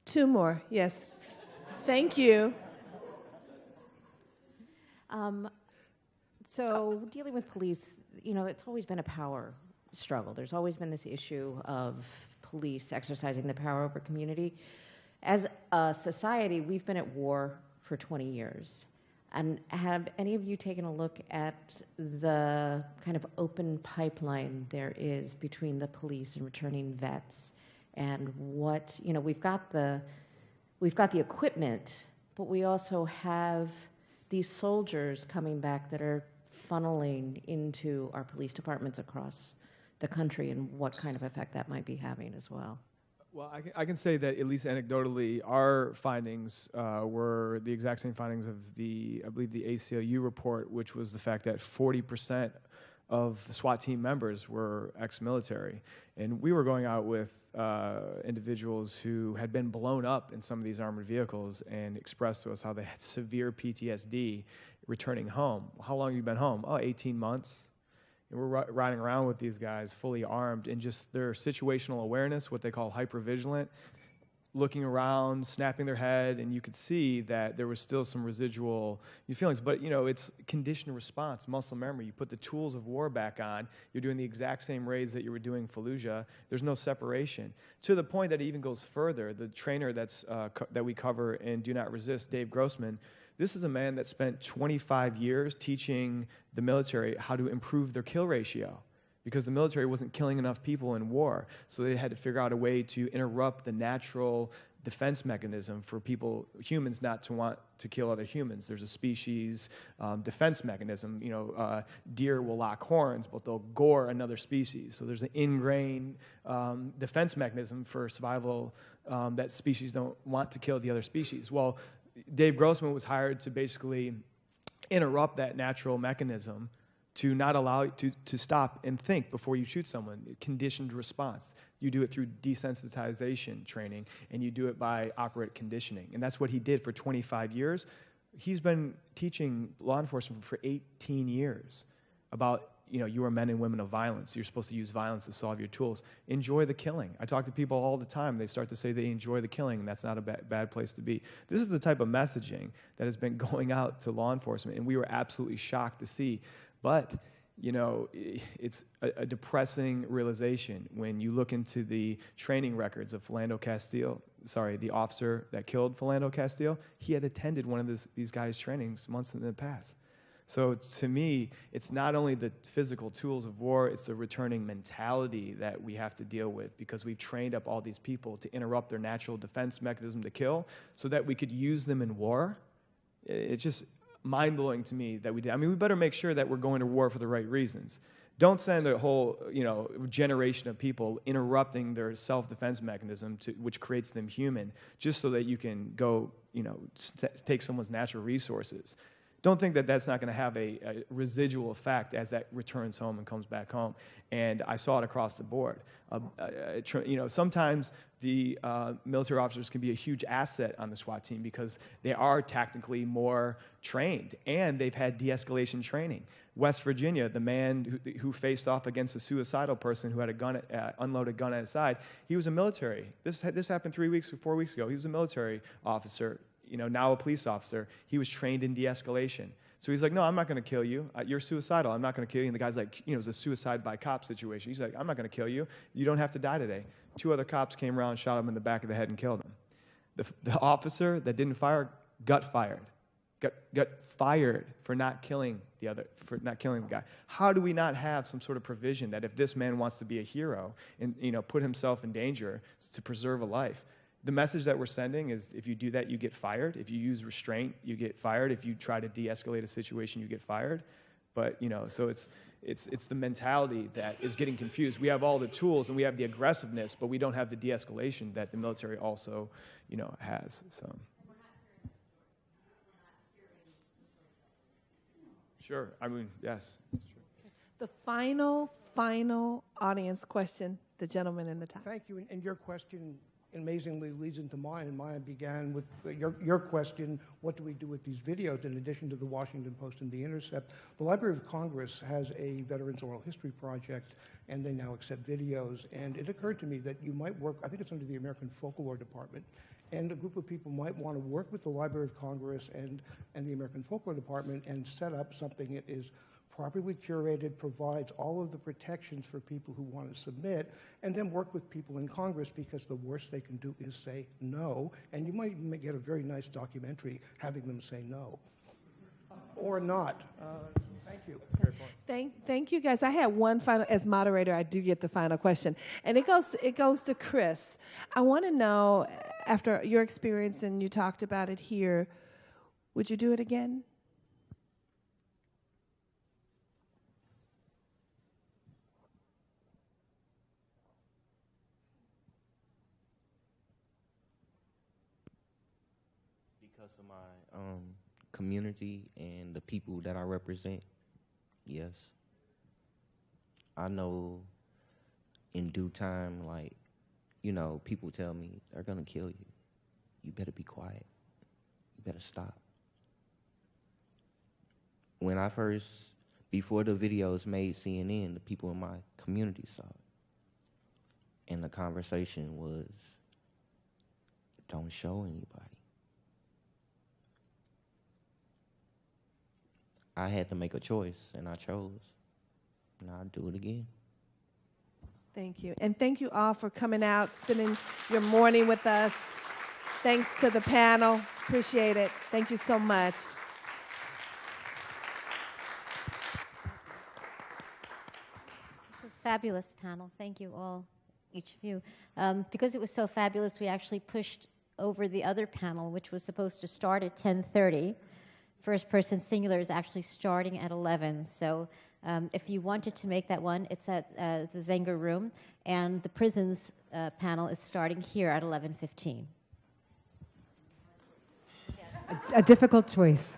Two more, yes. Thank you. So dealing with police, it's always been a power struggle. There's always been this issue of police exercising the power over community. As a society, we've been at war for 20 years. And have any of you taken a look at the kind of open pipeline there is between the police and returning vets? And what, we've got the equipment, but we also have these soldiers coming back that are funneling into our police departments across the country, and what kind of effect that might be having as well. Well, I can say that, at least anecdotally, our findings were the exact same findings of I believe the ACLU report, which was the fact that 40% of the SWAT team members were ex-military. And we were going out with individuals who had been blown up in some of these armored vehicles and expressed to us how they had severe PTSD returning home. How long have you been home? 18 months. And we're riding around with these guys fully armed, and just their situational awareness, what they call hypervigilant, looking around, snapping their head, and you could see that there was still some residual feelings. But, it's conditioned response, muscle memory. You put the tools of war back on, you're doing the exact same raids that you were doing Fallujah. There's no separation. To the point that it even goes further. The trainer that we cover in Do Not Resist, Dave Grossman, this is a man that spent 25 years teaching the military how to improve their kill ratio, because the military wasn't killing enough people in war. So they had to figure out a way to interrupt the natural defense mechanism for humans not to want to kill other humans. There's a species defense mechanism. Deer will lock horns, but they'll gore another species. So there's an ingrained defense mechanism for survival that species don't want to kill the other species. Well, Dave Grossman was hired to basically interrupt that natural mechanism to not allow to stop and think before you shoot someone. Conditioned response. You do it through desensitization training, and you do it by operant conditioning. And that's what he did for 25 years. He's been teaching law enforcement for 18 years about, you are men and women of violence. You're supposed to use violence to solve your tools. Enjoy the killing. I talk to people all the time. They start to say they enjoy the killing, and that's not a bad place to be. This is the type of messaging that has been going out to law enforcement, and we were absolutely shocked to see. But, it's a depressing realization when you look into the training records of the officer that killed Philando Castile. He had attended one of these guys' trainings months in the past. So to me, it's not only the physical tools of war, it's the returning mentality that we have to deal with, because we've trained up all these people to interrupt their natural defense mechanism to kill so that we could use them in war. It's just mind-blowing to me that we did. I mean, we better make sure that we're going to war for the right reasons. Don't send a whole, generation of people interrupting their self-defense mechanism, which creates them human, just so that you can go, take someone's natural resources. Don't think that that's not going to have a residual effect as that returns home and comes back home. And I saw it across the board. Sometimes the military officers can be a huge asset on the SWAT team because they are tactically more trained and they've had de-escalation training. West Virginia, the man who faced off against a suicidal person who had a gun, unloaded gun at his side, he was a military. This happened 4 weeks ago. He was a military officer. Now a police officer. He was trained in de-escalation. So he's like, no, I'm not going to kill you. You're suicidal. I'm not going to kill you. And the guy's like, it was a suicide by cop situation. He's like, I'm not going to kill you. You don't have to die today. 2 other cops came around, shot him in the back of the head, and killed him. The officer that didn't fire got fired. Got fired for not killing the guy. How do we not have some sort of provision that if this man wants to be a hero and put himself in danger to preserve a life? The message that we're sending is if you do that, you get fired. If you use restraint, you get fired. If you try to de-escalate a situation, you get fired. But, so it's the mentality that is getting confused. We have all the tools and we have the aggressiveness, but we don't have the de-escalation that the military also, has. So. Sure. I mean, yes. That's true. The final audience question, the gentleman in the top. Thank you. And your question amazingly leads into mine, and mine began with your question, what do we do with these videos in addition to the Washington Post and The Intercept? The Library of Congress has a Veterans Oral History Project, and they now accept videos, and it occurred to me that you might work, I think it's under the American Folklore Department, and a group of people might want to work with the Library of Congress and the American Folklore Department and set up something that is properly curated, provides all of the protections for people who want to submit, and then work with people in Congress, because the worst they can do is say no, and you might get a very nice documentary having them say no. Or not. Thank you. That's a great point. Thank you, guys. I had one final, as moderator, I do get the final question, and it goes to Chris. I want to know, after your experience, and you talked about it here, would you do it again? Because of my community and the people that I represent, yes. I know in due time, people tell me they're going to kill you. You better be quiet. You better stop. When I first, before the videos made CNN, the people in my community saw it. And the conversation was, don't show anybody. I had to make a choice, and I chose, and I'll do it again. Thank you. And thank you all for coming out, spending your morning with us. Thanks to the panel. Appreciate it. Thank you so much. This was a fabulous panel. Thank you all, each of you. Because it was so fabulous, we actually pushed over the other panel, which was supposed to start at 10:30. First person singular is actually starting at 11. So if you wanted to make that one, it's at the Zenger room. And the prisons panel is starting here at 11:15. A difficult choice.